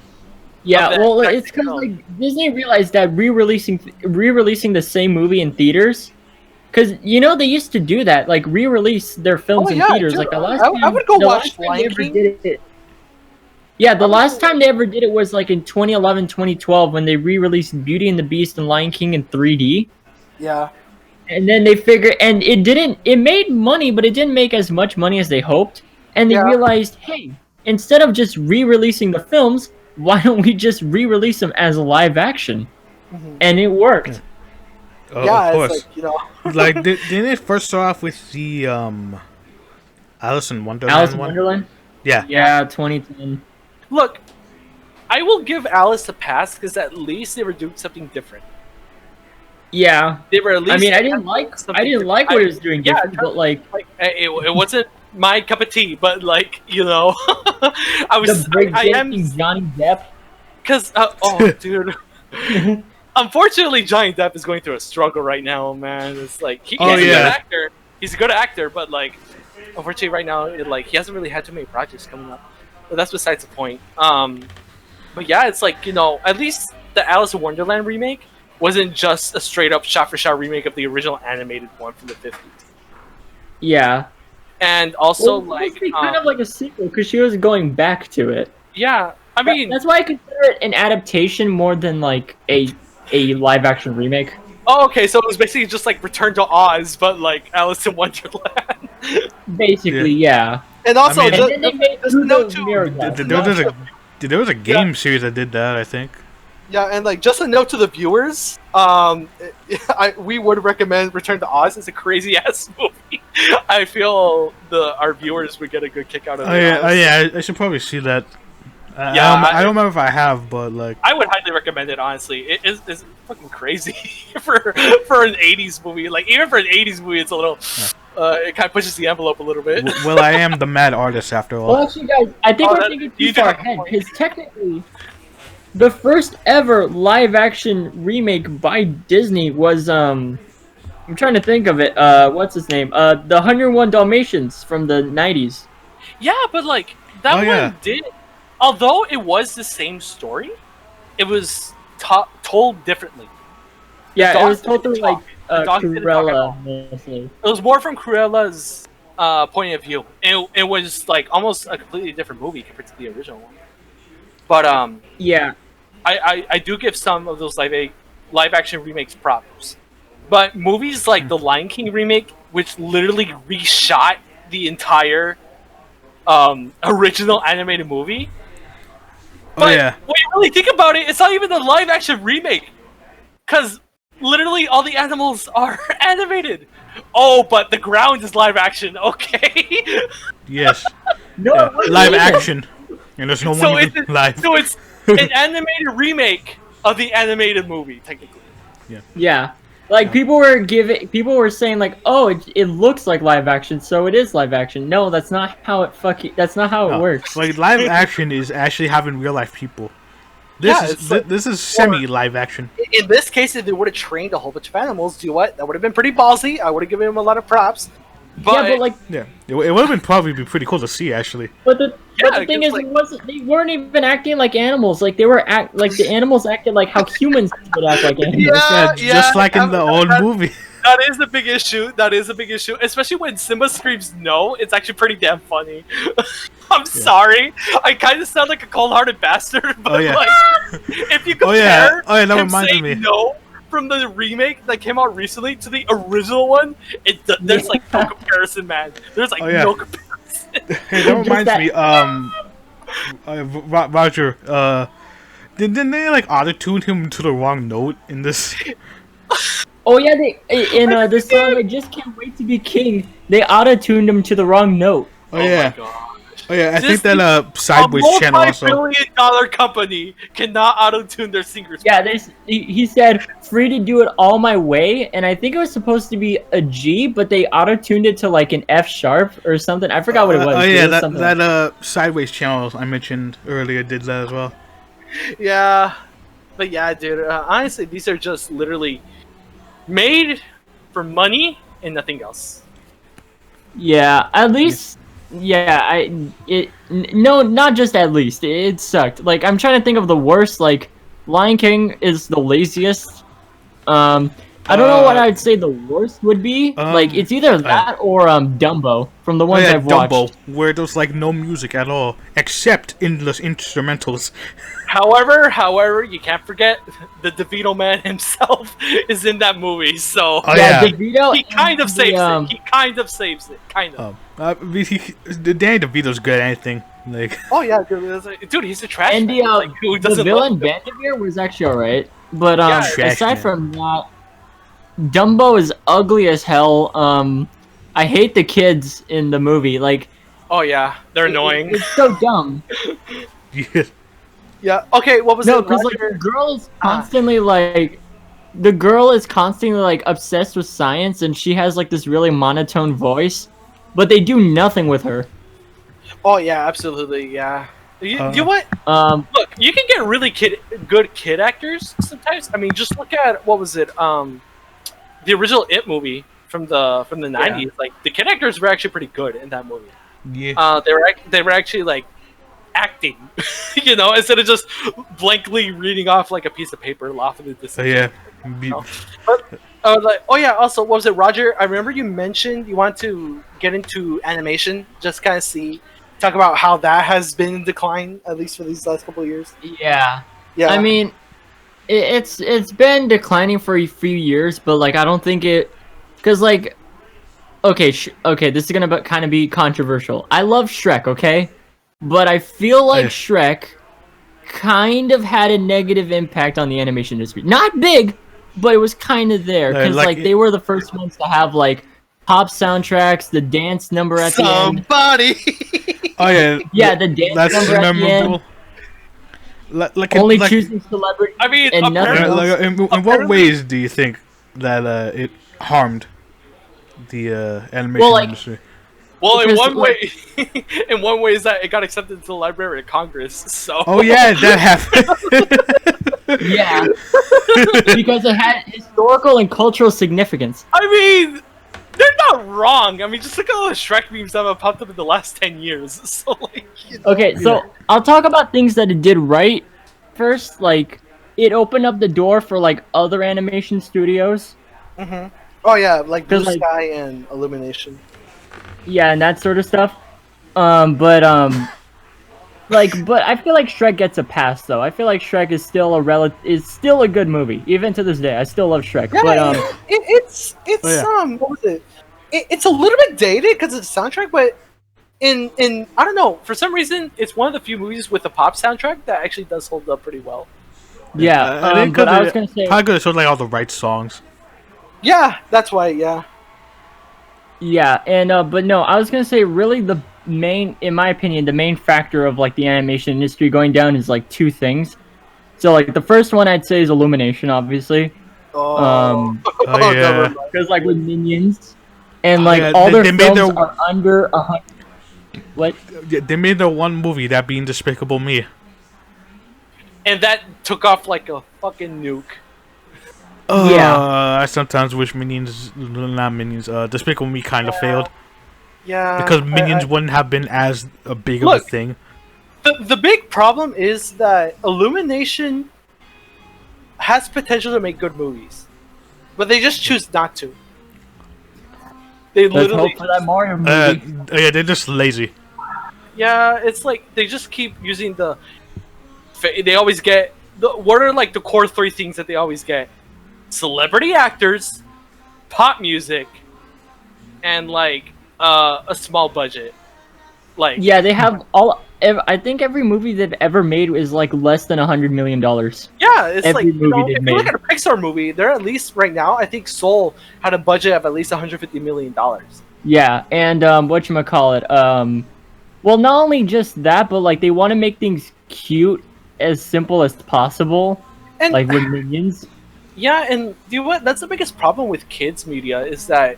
Yeah, well, it's because like Disney realized that re-releasing the same movie in theaters, because you know they used to do that, like re-release their films in theaters. Dude, like the last I would go watch Lion King. Yeah, the last time they ever did it was like in 2011, 2012 when they re-released Beauty and the Beast and Lion King in 3D. Yeah. And then they figured, and it made money, but it didn't make as much money as they hoped. And they realized, hey, instead of just re-releasing the films, why don't we just re-release them as live action? And it worked. Oh, yeah, of course. Like, you know. Like, didn't it first start off with the Alice in Wonderland Alice in Wonderland? Yeah. Yeah, 2010. Look, I will give Alice a pass because at least they were doing something different. Yeah. They were at least. I mean, I didn't like what he was doing different, but like it wasn't my cup of tea. But like I was. the break I am Johnny Depp. because dude. Unfortunately, Johnny Depp is going through a struggle right now, man. It's like he's a good actor. He's a good actor, but like, unfortunately, right now, he hasn't really had too many projects coming up. But that's besides the point. But yeah, it's like at least the Alice in Wonderland remake wasn't just a straight up shot-for-shot remake of the original animated one from the 50s. Yeah. And also It must be kind of like a sequel because she was going back to it. Yeah, I mean that's why I consider it an adaptation more than like a live action remake. Oh, okay, so it was basically just like Return to Oz, but like Alice in Wonderland. Basically, yeah. And also, I mean, and then they made there was a game series that did that, I think. Yeah, and like just a note to the viewers, we would recommend Return to Oz. It's a crazy ass movie. I feel our viewers would get a good kick out of it. I should probably see that. I don't remember if I have, but like I would highly recommend it. Honestly, it's fucking crazy for an '80s movie. Like even for an '80s movie, it's a little. It kind of pushes the envelope a little bit. Well, I am the mad artist after all. Well, actually, guys, I think we're thinking too far ahead because technically, the first ever live action remake by Disney was I'm trying to think of it. What's his name? The 101 Dalmatians from the '90s. Yeah, but like that one did. Although it was the same story, it was told differently. Yeah, it was told through like Cruella. It was more from Cruella's point of view. It was like almost a completely different movie compared to the original one. But yeah, I do give some of those live action remakes props. But movies like the Lion King remake, which literally reshot the entire original animated movie. But when you really think about it, it's not even a live action remake. Because literally all the animals are animated. Oh, but the ground is live action. Okay. Yes. No, live action. And there's no one even live. So it's an animated remake of the animated movie, technically. Yeah. Like people were saying like, oh, it looks like live action, so it is live action. No, that's not how it works. Like live action is actually having real life people. This is semi live action. In this case, if they would have trained a whole bunch of animals, do what? That would have been pretty ballsy. I would have given them a lot of props. But, it would have probably been pretty cool to see actually. But the thing is, they weren't even acting like animals. Like they were the animals acted like how humans would act like animals. Just like in the old movie. That is a big issue. That is a big issue, especially when Simba screams no. It's actually pretty damn funny. I'm sorry. I kind of sound like a cold-hearted bastard, but if you compare him saying no from the remake that came out recently to the original one, there's like no comparison, man. There's like no comparison. Hey, that reminds me. Roger, didn't they like auto-tune him to the wrong note in this? Oh yeah, in this song, I Just Can't Wait to Be King, they auto-tuned him to the wrong note. Oh yeah. Oh yeah, I think that Sideways channel also. A multi-billion-dollar company cannot auto-tune their singers. Yeah, he said free to do it all my way, and I think it was supposed to be a G, but they auto-tuned it to like an F sharp or something. I forgot what it was. Oh yeah, that Sideways channel I mentioned earlier did that as well. Yeah, but yeah, dude. Honestly, these are just literally made for money and nothing else. Yeah, at least. Yeah, not just at least. It sucked. Like, I'm trying to think of the worst. Like, Lion King is the laziest. I don't know what I'd say the worst would be. Like, it's either that or Dumbo from the ones I've watched. Dumbo, where there's like no music at all except endless instrumentals. However, you can't forget the DeVito man himself is in that movie. So DeVito, he kind of saves it. He kind of saves it. Kind of. Danny DeVito's good at anything. Like. Oh yeah, dude, he's a trash. And man. the villain Vanderveer was actually alright, but aside from that, Dumbo is ugly as hell. I hate the kids in the movie. Like. Oh yeah, they're annoying. It's so dumb. Yeah. Yeah. Okay. What was no? Because like the girl is constantly like the girl is constantly like obsessed with science, and she has like this really monotone voice, but they do nothing with her. Oh yeah, absolutely, yeah. You know what? Look, you can get really good kid actors sometimes. I mean, just look at what was it? The original It movie from the 90s. Like the kid actors were actually pretty good in that movie. Yeah. They were actually like acting, you know, instead of just blankly reading off like a piece of paper, laughing at this. Yeah. You know? But like, oh yeah. Also, what was it, Roger? I remember you mentioned you want to get into animation, just kind of talk about how that has been in decline, at least for these last couple of years. Yeah. Yeah. I mean, it's been declining for a few years, but like I don't think it, because like, okay, okay, this is gonna kind of be controversial. I love Shrek, okay, but I feel like Shrek kind of had a negative impact on the animation industry. Not big, but it was kind of there because like they were the first ones to have like pop soundtracks, the dance number at the end. Somebody. Oh yeah. Yeah, the dance number at the end. Like only choosing celebrity. I mean, and nothing else. In what ways do you think that it harmed the animation industry? Well, in one way, is that it got accepted to the Library of Congress. So. Oh yeah, that happened. Yeah, because it had historical and cultural significance. I mean, they're not wrong. I mean, just look at all the Shrek memes that have popped up in the last 10 years. So, like, you know. Okay, so I'll talk about things that it did right first. Like, it opened up the door for like other animation studios. Mm-hmm. Oh yeah, like Blue Sky and Illumination. Yeah, and that sort of stuff. But I feel like Shrek gets a pass though. I feel like Shrek is still a good movie, even to this day. I still love Shrek. Yeah, but it's what was it? It's a little bit dated because of the soundtrack, but in I don't know, for some reason it's one of the few movies with a pop soundtrack that actually does hold up pretty well. Yeah, but I was gonna say probably because it showed like all the right songs. Yeah, that's why. Yeah. Yeah, and but no, I was gonna say really in my opinion, the main factor of like the animation industry going down is like two things. So like the first one I'd say is Illumination, obviously. Oh. Yeah. Because like with Minions, and like all their films are under 100. What? Yeah, they made their one movie, that being Despicable Me. And that took off like a fucking nuke. I sometimes wish Despicable Me kind of failed. Yeah. Because Minions wouldn't have been as big of a thing. The big problem is that Illumination has potential to make good movies, but they just choose not to. They Let's hope for that Mario movie. Yeah, they're just lazy. Yeah, it's like they just keep using they always get what are like the core three things that they always get: celebrity actors, pop music, and like a small budget. Like, yeah, they have I think every movie they've ever made is like less than $100 million. Yeah, it's every like, movie if you look at a Pixar movie, they're at least right now, I think Soul had a budget of at least $150 million. Yeah, and whatchamacallit, well, not only just that, but like they want to make things cute, as simple as possible, and, like with Minions. Yeah, and you know what? That's the biggest problem with kids media is that,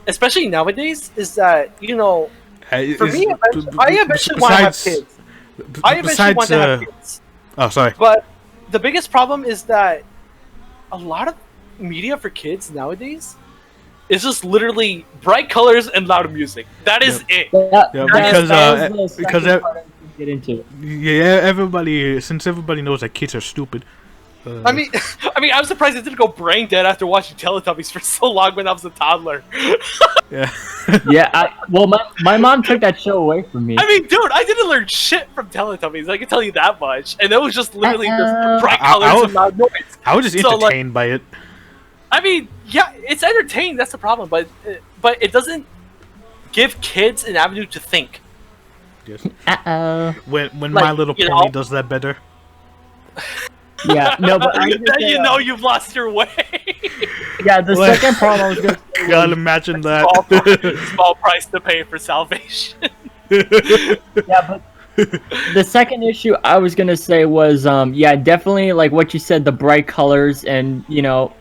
especially nowadays, is that, you know, for me, I eventually want to have kids. I eventually want to have kids. Oh, sorry. But the biggest problem is that a lot of media for kids nowadays is just literally bright colors and loud music. That is it. Because get into. Yeah, since everybody knows that kids are stupid. I mean, I was surprised I didn't go brain dead after watching Teletubbies for so long when I was a toddler. Yeah. Yeah. Well, my mom took that show away from me. I mean, dude, I didn't learn shit from Teletubbies. I can tell you that much. And it was just literally just bright colors and loud noise. I was just entertained by it. I mean, yeah, it's entertaining. That's the problem, but it doesn't give kids an avenue to think. Yes. When like, My Little Pony does that better. Yeah, no, but you know you've lost your way. Yeah, the second problem I was going to say. God, imagine that. Small price to pay for salvation. Yeah, The second issue I was gonna say was yeah, definitely like what you said, the bright colors and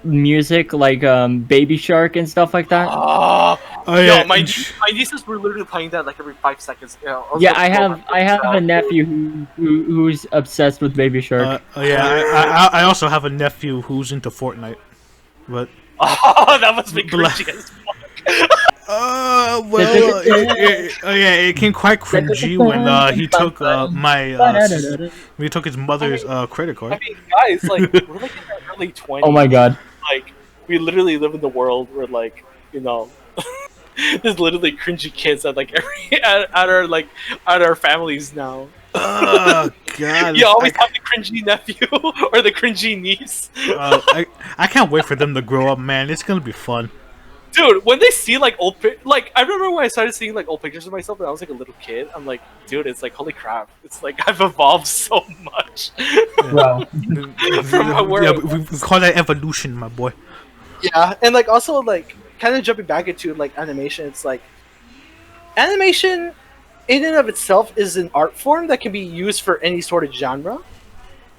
music like Baby Shark and stuff like that. Oh, Oh yo, yeah. my nieces were literally playing that like every 5 seconds. You know, Yeah, I have a nephew who's obsessed with Baby Shark. Oh yeah. I also have a nephew who's into Fortnite, but Oh, that must be Bla- cringy as fuck. well, it came quite cringy when he took when he took his mother's credit I card. mean, guys, like we're like in our early 20s. Oh my god. Like we literally live in the world where like there's literally cringy kids at like every at our families now. Oh god! You always have the cringy nephew or the cringy niece. I can't wait for them to grow up, man. It's gonna be fun. Dude, when they see like like I remember when I started seeing like old pictures of myself when I was like a little kid. I'm like, dude, it's like holy crap! It's like I've evolved so much. Wow. From my world. Yeah, we call that evolution, my boy. Yeah, and like also like kind of jumping back into like animation, it's like animation in and of itself is an art form that can be used for any sort of genre.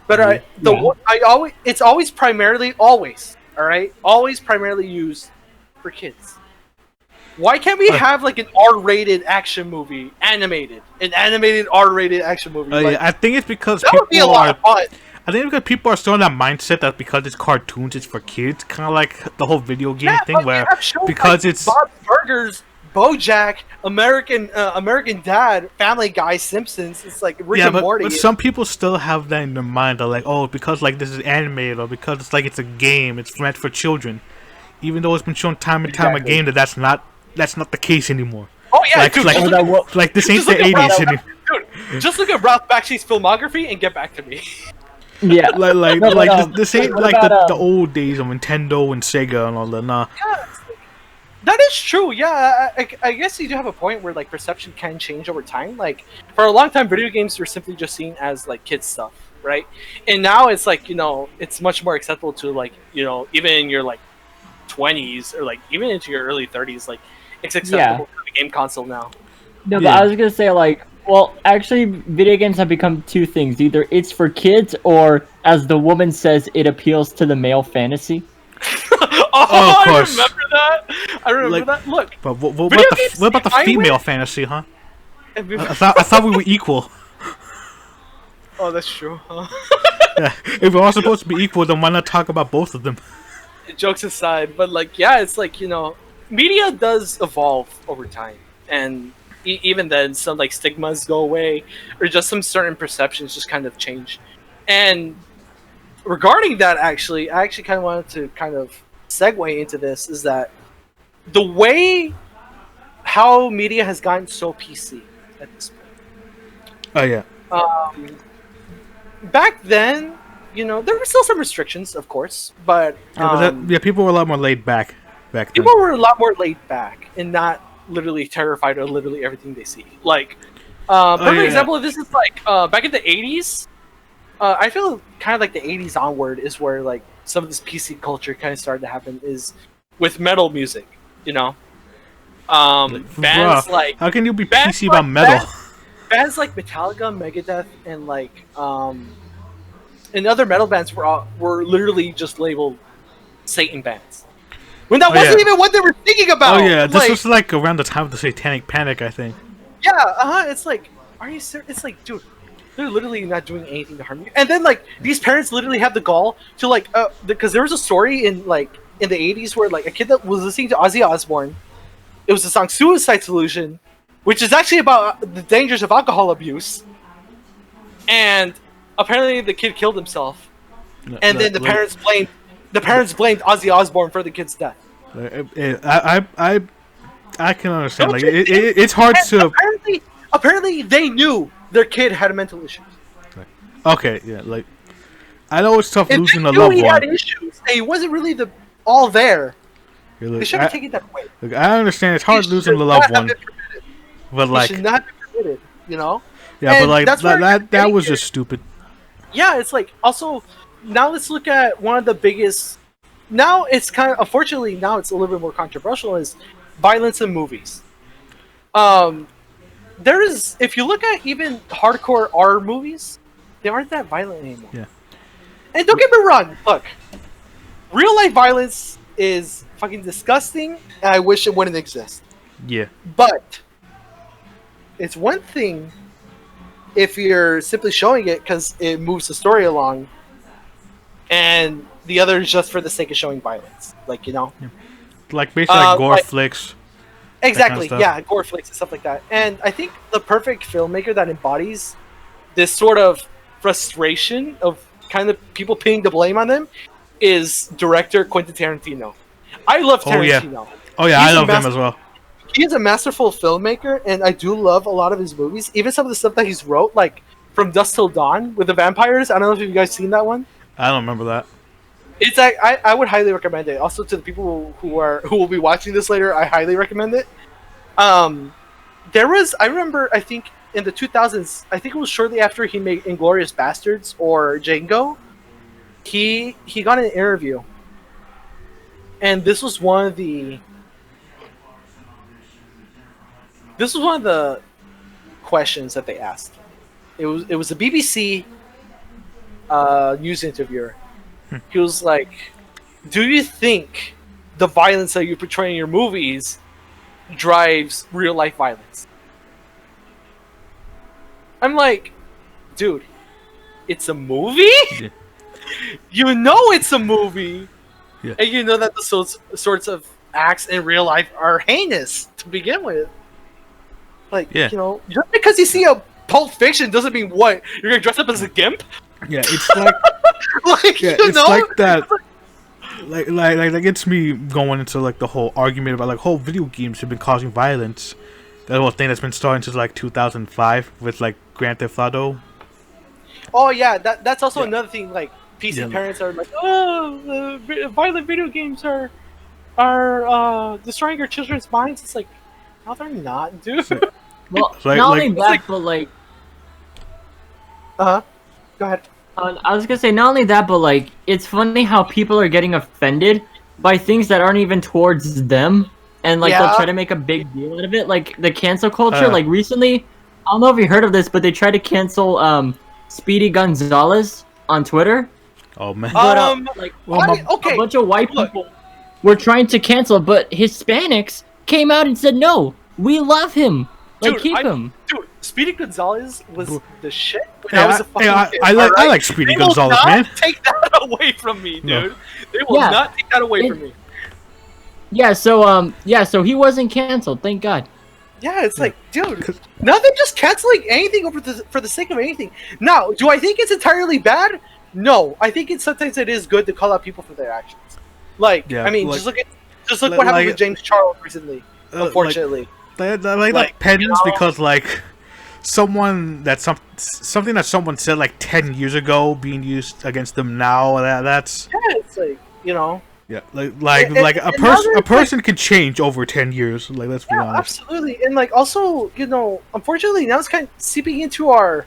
But it's always primarily always primarily used for kids. Why can't we have like an R-rated action movie animated? An animated R-rated action movie. Yeah, I think it's because that would be a lot of fun. I think because people are still in that mindset that because it's cartoons, it's for kids. Kind of like the whole video game thing, where because like it's Bob's Burgers, BoJack, American Dad, Family Guy, Simpsons. It's like Rick and Morty. But some people still have that in their mind. They're like, oh, because like this is animated, or because it's like it's a game, it's meant for children. Even though it's been shown time and time again that that's not the case anymore. Oh yeah, like, dude. Like this ain't the 80s anymore. Dude, just look at Ralph Bakshi's filmography and get back to me. Yeah, this ain't like the old days of Nintendo and Sega and all that. Nah. Yeah, that is true. Yeah, I guess you do have a point where like perception can change over time. Like for a long time, video games were simply just seen as like kids stuff, right? And now it's like it's much more acceptable to like even in your like 20s or like even into your early 30s, like it's acceptable for the game console now. No, but I was gonna say like. Well, actually, video games have become two things. Either it's for kids, or, as the woman says, it appeals to the male fantasy. Oh, of course. I remember that. Look, but what about the female fantasy, huh? I thought we were equal. Oh, that's true, huh? Yeah, if we're all supposed to be equal, then why not talk about both of them? Jokes aside, but like, yeah, it's like media does evolve over time, and even then some like stigmas go away or just some certain perceptions just kind of change. And regarding that, I actually kind of wanted to kind of segue into this, is that the way how media has gotten so PC at this point. Oh yeah. Back then, there were still some restrictions, of course, but people were a lot more laid back then. People were a lot more laid back and not literally terrified of literally everything they see. Like, perfect example of this is like back in the 80s. I feel kind of like the 80s onward is where like some of this PC culture kind of started to happen, is with metal music. Bands like, how can you be PC about metal? Bands like Metallica, Megadeth, and like and other metal bands were literally just labeled Satan bands. When that wasn't even what they were thinking about. Oh yeah, this was like around the time of the Satanic Panic, I think. Yeah, it's like, are you serious? It's like, dude, they're literally not doing anything to harm you. And then like these parents literally have the gall to like, because there was a story in the 80s where like a kid that was listening to Ozzy Osbourne. It was the song "Suicide Solution," which is actually about the dangers of alcohol abuse. And apparently the kid killed himself, and then the parents blamed Ozzy Osbourne for the kid's death. I can understand. Like it's hard to. Apparently, they knew their kid had mental issues. Okay, yeah, like I know it's tough if losing a loved one. He had issues, and he wasn't really all there. Yeah, look, they should have taken that away. Look, I understand it's hard losing a loved one, but like, should not be permitted. Yeah, and but like that was just stupid. Yeah, it's like also now let's look at one of the biggest. Now it's kind of, unfortunately, now it's a little bit more controversial, is violence in movies. there is, if you look at even hardcore R movies, they aren't that violent anymore. Yeah. And don't get me wrong, look, real life violence is fucking disgusting, and I wish it wouldn't exist. Yeah. But it's one thing if you're simply showing it because it moves the story along, and the other is just for the sake of showing violence, like, you know. Yeah. Like basically like gore like, flicks. Exactly, kind of yeah, gore flicks and stuff like that. And I think the perfect filmmaker that embodies this sort of frustration of kind of people pinning the blame on them is director Quentin Tarantino. I love Tarantino. Oh yeah, I love him as well. He is a masterful filmmaker, and I do love a lot of his movies. Even some of the stuff that he's wrote, like From Dusk Till Dawn with the vampires. I don't know if you guys seen that one. I don't remember that. It's I would highly recommend it. Also, to the people who will be watching this later, I highly recommend it. There was, I remember, I think in the 2000s, I think it was shortly after he made Inglourious Bastards or Django. He got an interview, and this was one of the questions that they asked. It was a BBC news interviewer. He was like, "Do you think the violence that you portray in your movies drives real life violence?" I'm like, dude, it's a movie? Yeah. You know it's a movie. Yeah. And you know that the sorts of acts in real life are heinous to begin with. Like, yeah. You know, just because you see a Pulp Fiction doesn't mean what? You're going to dress up as a gimp? Yeah, it's like... like, yeah, you it's know? like that... Like that gets me going into like the whole argument about like whole video games have been causing violence. That whole thing that's been starting since like 2005 with like Grand Theft Auto. Oh yeah, that's also Yeah. another thing. Like PC Yeah. parents are like, oh, violent video games are destroying our children's minds. It's like, no, they're not, dude. Well, Like- not like- only that, but like, Go ahead. I was gonna say not only that, but like, it's funny how people are getting offended by things that aren't even towards them, and like Yeah. they'll try to make a big deal out of it. Like the cancel culture. Uh. Like recently, I don't know if you heard of this, but they tried to cancel Speedy Gonzalez on Twitter. Oh man. But like Okay. a bunch of white look. people were trying to cancel, but Hispanics came out and said, "No, we love him. Like Dude, keep him." Dude, Speedy Gonzalez was the shit when Hey, I was a fucking kid. I like alright? Speedy They will Gonzalez, not man. take that away from me, dude. No. They will Yeah. not take that away from me. Yeah, so he wasn't canceled, thank God. Yeah, it's like, dude, now they're just canceling anything for the sake of anything. Now, do I think it's entirely bad? No, I think sometimes it is good to call out people for their actions. Like, Yeah, I mean, like- just look what happened like- with James Charles recently. Unfortunately, Like Like, that pens you know- because like something that someone said like 10 years ago being used against them now. That's yeah, it's like, you know, yeah, like And- a and person now a person can change over 10 years. Like let's be yeah, honest. absolutely, and like also, you know, unfortunately now it's kind of seeping into our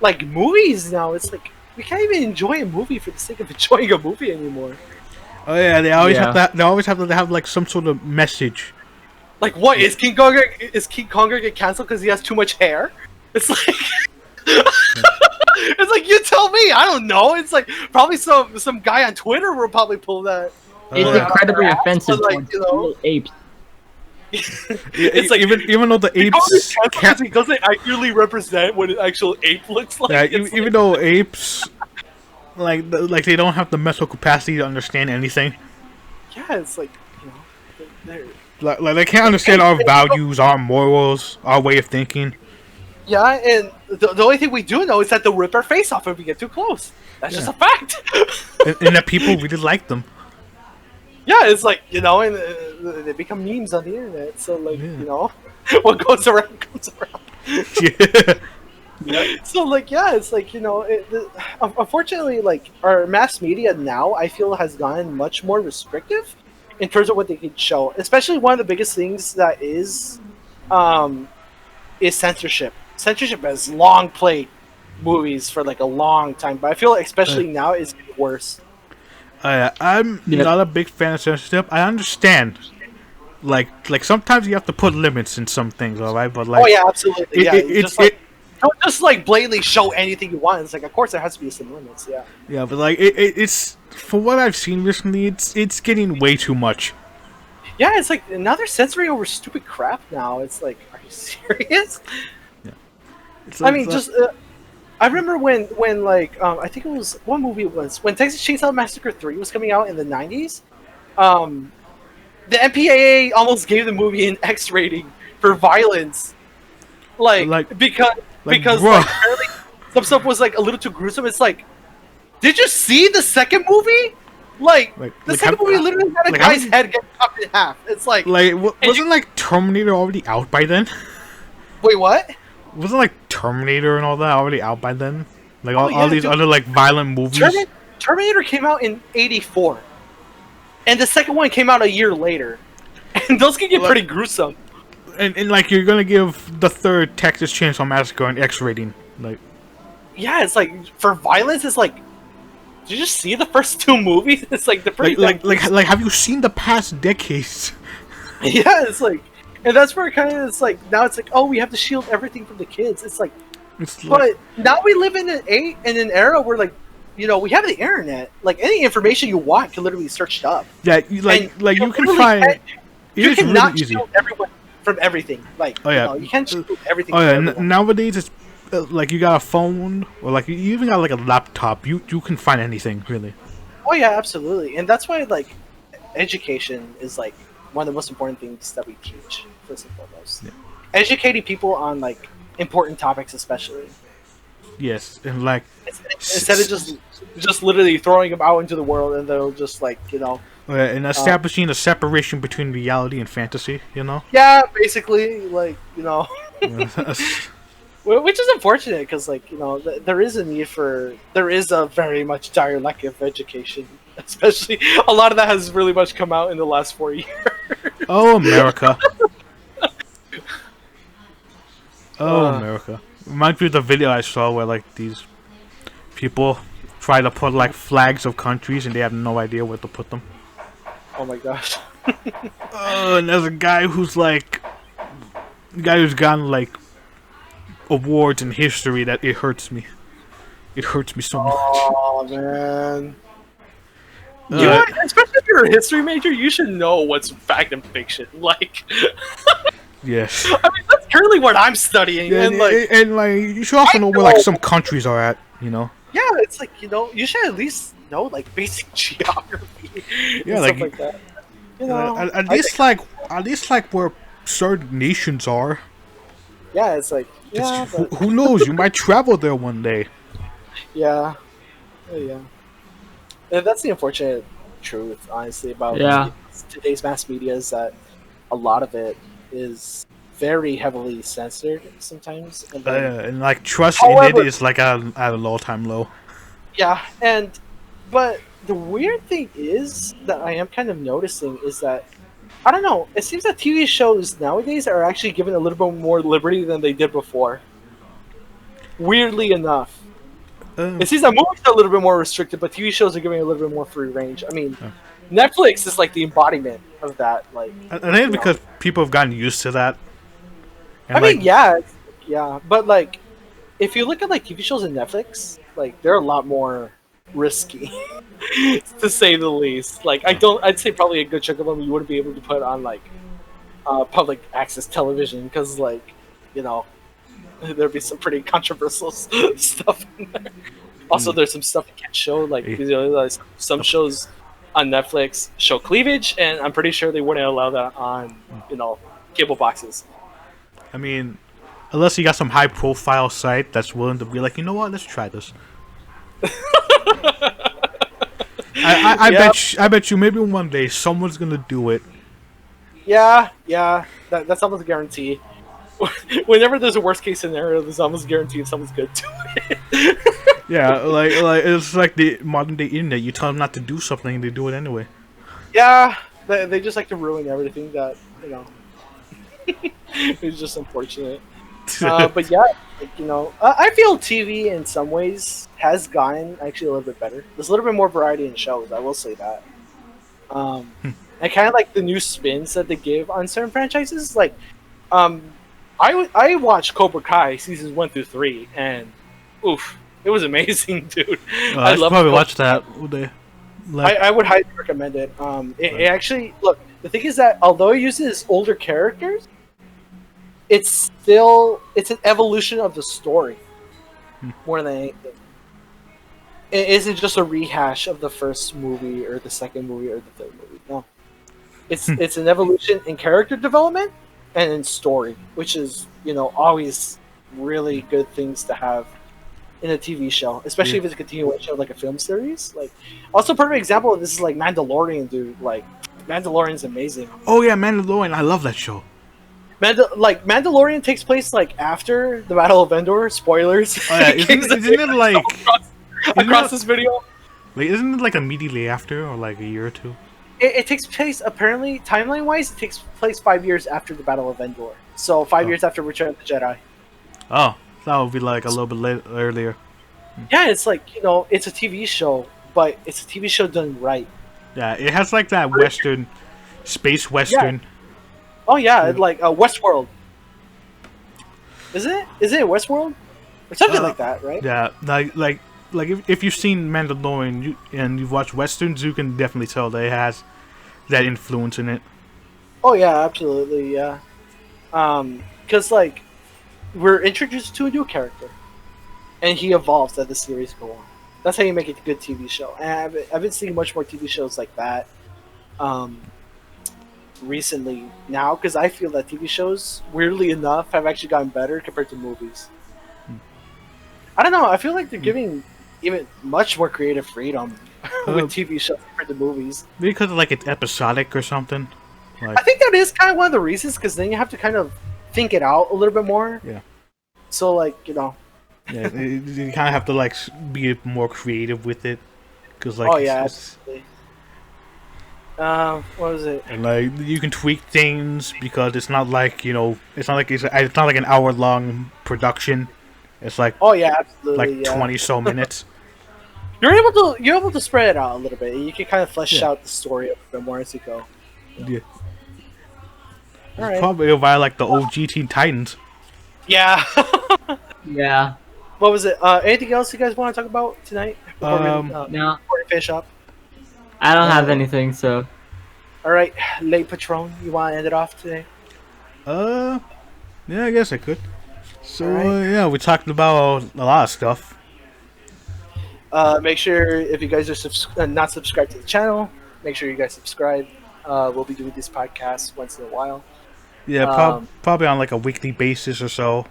like movies now. It's like we can't even enjoy a movie for the sake of enjoying a movie anymore. Oh yeah, they always Yeah. have to have like some sort of message. Like, what is King Kong get canceled because he has too much hair? It's like, it's like, you tell me. I don't know. It's like probably some guy on Twitter will probably pull that. It's Yeah. incredibly offensive But, like, towards you know- little apes. It's like even though the apes can't, he doesn't accurately represent what an actual ape looks like. yeah, It's even though apes like they don't have the mental capacity to understand anything. yeah, it's like, you know, they're- Like they can't understand our values, our morals, our way of thinking. yeah, and the only thing we do know is that they'll rip our face off if we get too close. That's just Yeah. a fact. And that people really like them. Yeah, it's like, you know, and they become memes on the internet. So, like, Yeah. you know, what goes around comes around. Yeah. So, like, yeah, it's like, you know, unfortunately, like, our mass media now, I feel, has gotten much more restrictive in terms of what they can show. Especially one of the biggest things that is censorship. Censorship has long played movies for, like, a long time. But I feel like especially now it's getting worse. I'm Yeah. not a big fan of censorship. I understand like sometimes you have to put limits in some things, all right? But like, Oh yeah, absolutely. Yeah, it's don't just like blatantly show anything you want. It's like, of course, there has to be some limits. Yeah. yeah, but like it's for what I've seen recently, it's getting way too much. Yeah, it's like now they're censoring over stupid crap. Now it's like, are you serious? It's I mean, just I remember when like I think it was what movie it was when Texas Chainsaw Massacre 3 was coming out in the 90s. The MPAA almost gave the movie an X rating for violence, because bruh. like apparently some stuff was like a little too gruesome. It's like, did you see the second movie? The second movie literally had a guy's head get cut in half. It's like wasn't like Terminator already out by then? Wait, what? Wasn't like Terminator and all that already out by then? Like all these dude. other like violent movies. Terminator came out in '84, and the second one came out a year later, and those can get pretty gruesome. And like you're gonna give the third Texas Chainsaw Massacre an X rating, like. Yeah, it's like for violence. It's like, did you just see the first two movies? It's like the pretty like have you seen the past decades? Yeah, it's like, and that's where it kind of it's like now it's like, oh, we have to shield everything from the kids. It's like, but now we live in an era where like, you know, we have the internet. Like any information you want can literally be searched up. Yeah, you can find. You It's cannot really easy. shield everyone from everything. Like, oh yeah, you know, you can't shield everything. Oh from yeah, everyone. nowadays it's like you got a phone or like you even got like a laptop. You can find anything really. Oh yeah, absolutely, and that's why like education is like one of the most important things that we teach first and foremost. Yeah. Educating people on like important topics, especially. Yes, and like instead of just literally throwing them out into the world and they'll just like, you know. And establishing a separation between reality and fantasy, you know. Yeah, basically, like, you know. Yes. Which is unfortunate because, like, you know, there is a very much dire lack of education. Especially, a lot of that has really much come out in the last 4 years. Oh, America. Oh, America. Reminds me of the video I saw where, like, these people try to put, like, flags of countries and they have no idea where to put them. Oh my gosh. And there's a guy who's, like... A guy who's gotten, like... awards in history that it hurts me. It hurts me so much. Oh man. You know what? Especially if you're a history major, you should know what's fact and fiction. Like, yes. I mean, that's currently what I'm studying, Yeah, and like you should also know where like some countries are at. You know. Yeah, it's like, you know, you should at least know like basic geography. Yeah, and stuff like that. You know, at least like where certain nations are. Yeah, it's like, yeah, who knows? You might travel there one day. Yeah. Yeah. And that's the unfortunate truth, honestly, about today's mass media is that a lot of it is very heavily censored sometimes. And, and like trust in it is like at an all-time low. Yeah, but the weird thing is that I am kind of noticing is that, I don't know, it seems that TV shows nowadays are actually given a little bit more liberty than they did before. Weirdly enough. It seems that movies are a little bit more restricted, but TV shows are giving a little bit more free range. I mean, Netflix is like the embodiment of that. Like, I think it's because people have gotten used to that. And I mean, yeah, but like, if you look at like TV shows in Netflix, like they're a lot more risky, to say the least. Like, I'd say probably a good chunk of them you wouldn't be able to put on like public access television because, like, you know, there'd be some pretty controversial stuff in there. Also, there's some stuff you can't show. Like, you know, like some shows on Netflix show cleavage, and I'm pretty sure they wouldn't allow that on, you know, cable boxes. I mean, unless you got some high-profile site that's willing to be like, you know what, let's try this. I bet you maybe one day someone's gonna do it. Yeah, that's almost a guarantee. Whenever there's a worst case scenario, there's almost guaranteed someone's gonna do it. Yeah, like it's like the modern day internet. You tell them not to do something, and they do it anyway. Yeah, they just like to ruin everything that, you know. It's just unfortunate. But yeah, like, you know, I feel TV in some ways has gotten actually a little bit better. There's a little bit more variety in shows. I will say that. and kind of like the new spins that they give on certain franchises. Like, um, I watched Cobra Kai seasons 1 through 3, and oof, it was amazing, dude. I should love probably Cobra watch that. Would they? Like, I would highly recommend it. It actually look. The thing is that although it uses older characters, it's an evolution of the story more than anything. It isn't just a rehash of the first movie or the second movie or the third movie. No, it's an evolution in character development and in story, which is always really good things to have in a TV show, especially if it's a continuation of like a film series. Like, also perfect example of this is like Mandalorian, dude. Like, Mandalorian's amazing. oh yeah, Mandalorian. I love that show. Mandalorian takes place like after the Battle of Endor. Spoilers. Oh yeah, isn't it like across this video? Like, isn't it like immediately after, or like a year or two? It takes place apparently timeline wise. It takes place 5 years after the Battle of Endor. So 5 years after Return of the Jedi. Oh, that would be like a little bit earlier. Yeah, it's like it's a TV show, but it's a TV show done right. Yeah, it has like that western, space western. Yeah. Oh yeah, like Westworld. Is it Westworld or something like that, right? Yeah, like if you've seen Mandalorian and you've watched westerns, you can definitely tell that it has that influence in it. Oh yeah, absolutely, yeah. Because like we're introduced to a new character, and he evolves as the series go on. That's how you make it a good TV show. And I've been seeing much more TV shows like that recently now, because I feel that TV shows, weirdly enough, have actually gotten better compared to movies. I don't know. I feel like they're giving even much more creative freedom with TV shows compared to movies. Because like it's episodic or something. Like, I think that is kind of one of the reasons, because then you have to kind of think it out a little bit more. Yeah. So like yeah, you kind of have to like be more creative with it, because like absolutely. What was it? And like you can tweak things because it's not like it's not like an hour long production. It's like absolutely, like 20 so minutes. You're able to spread it out a little bit. You can kind of flesh out the story a bit more as you go. Yeah. All right. Probably via like the OG Teen Titans. Yeah. Yeah. What was it? Anything else you guys want to talk about tonight? Before no. Before we finish up. I don't have anything, so. All right, late patron, you want to end it off today? Yeah, I guess I could. So right. yeah, we talked about a lot of stuff. Make sure if you guys are not subscribed to the channel, make sure you guys subscribe. We'll be doing this podcast once in a while. Yeah, probably on like a weekly basis or so.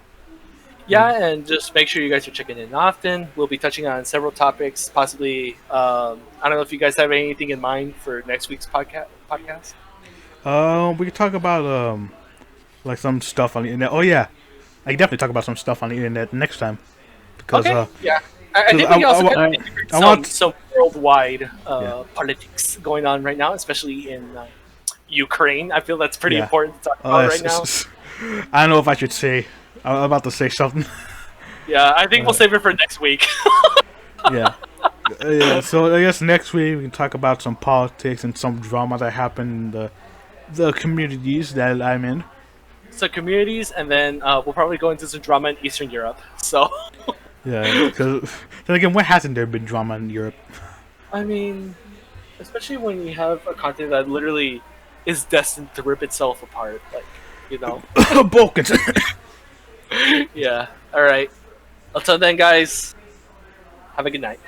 Yeah, and just make sure you guys are checking in often. We'll be touching on several topics, possibly. I don't know if you guys have anything in mind for next week's podcast. We could talk about like some stuff on the internet. Oh yeah, I can definitely talk about some stuff on the internet next time. Because yeah, I think we can also kind of some worldwide politics going on right now, especially in Ukraine. I feel that's pretty important to talk about right now. I don't know if I should say. I'm about to say something. Yeah, I think we'll save it for next week. Yeah. So I guess next week we can talk about some politics and some drama that happened in the communities that I'm in. So communities, and then we'll probably go into some drama in Eastern Europe. So. Yeah, because then again, when hasn't there been drama in Europe? I mean, especially when you have a continent that literally is destined to rip itself apart, like Balkans. Yeah. All right. Until then, guys. Have a good night.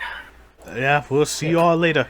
Yeah, we'll see you all later.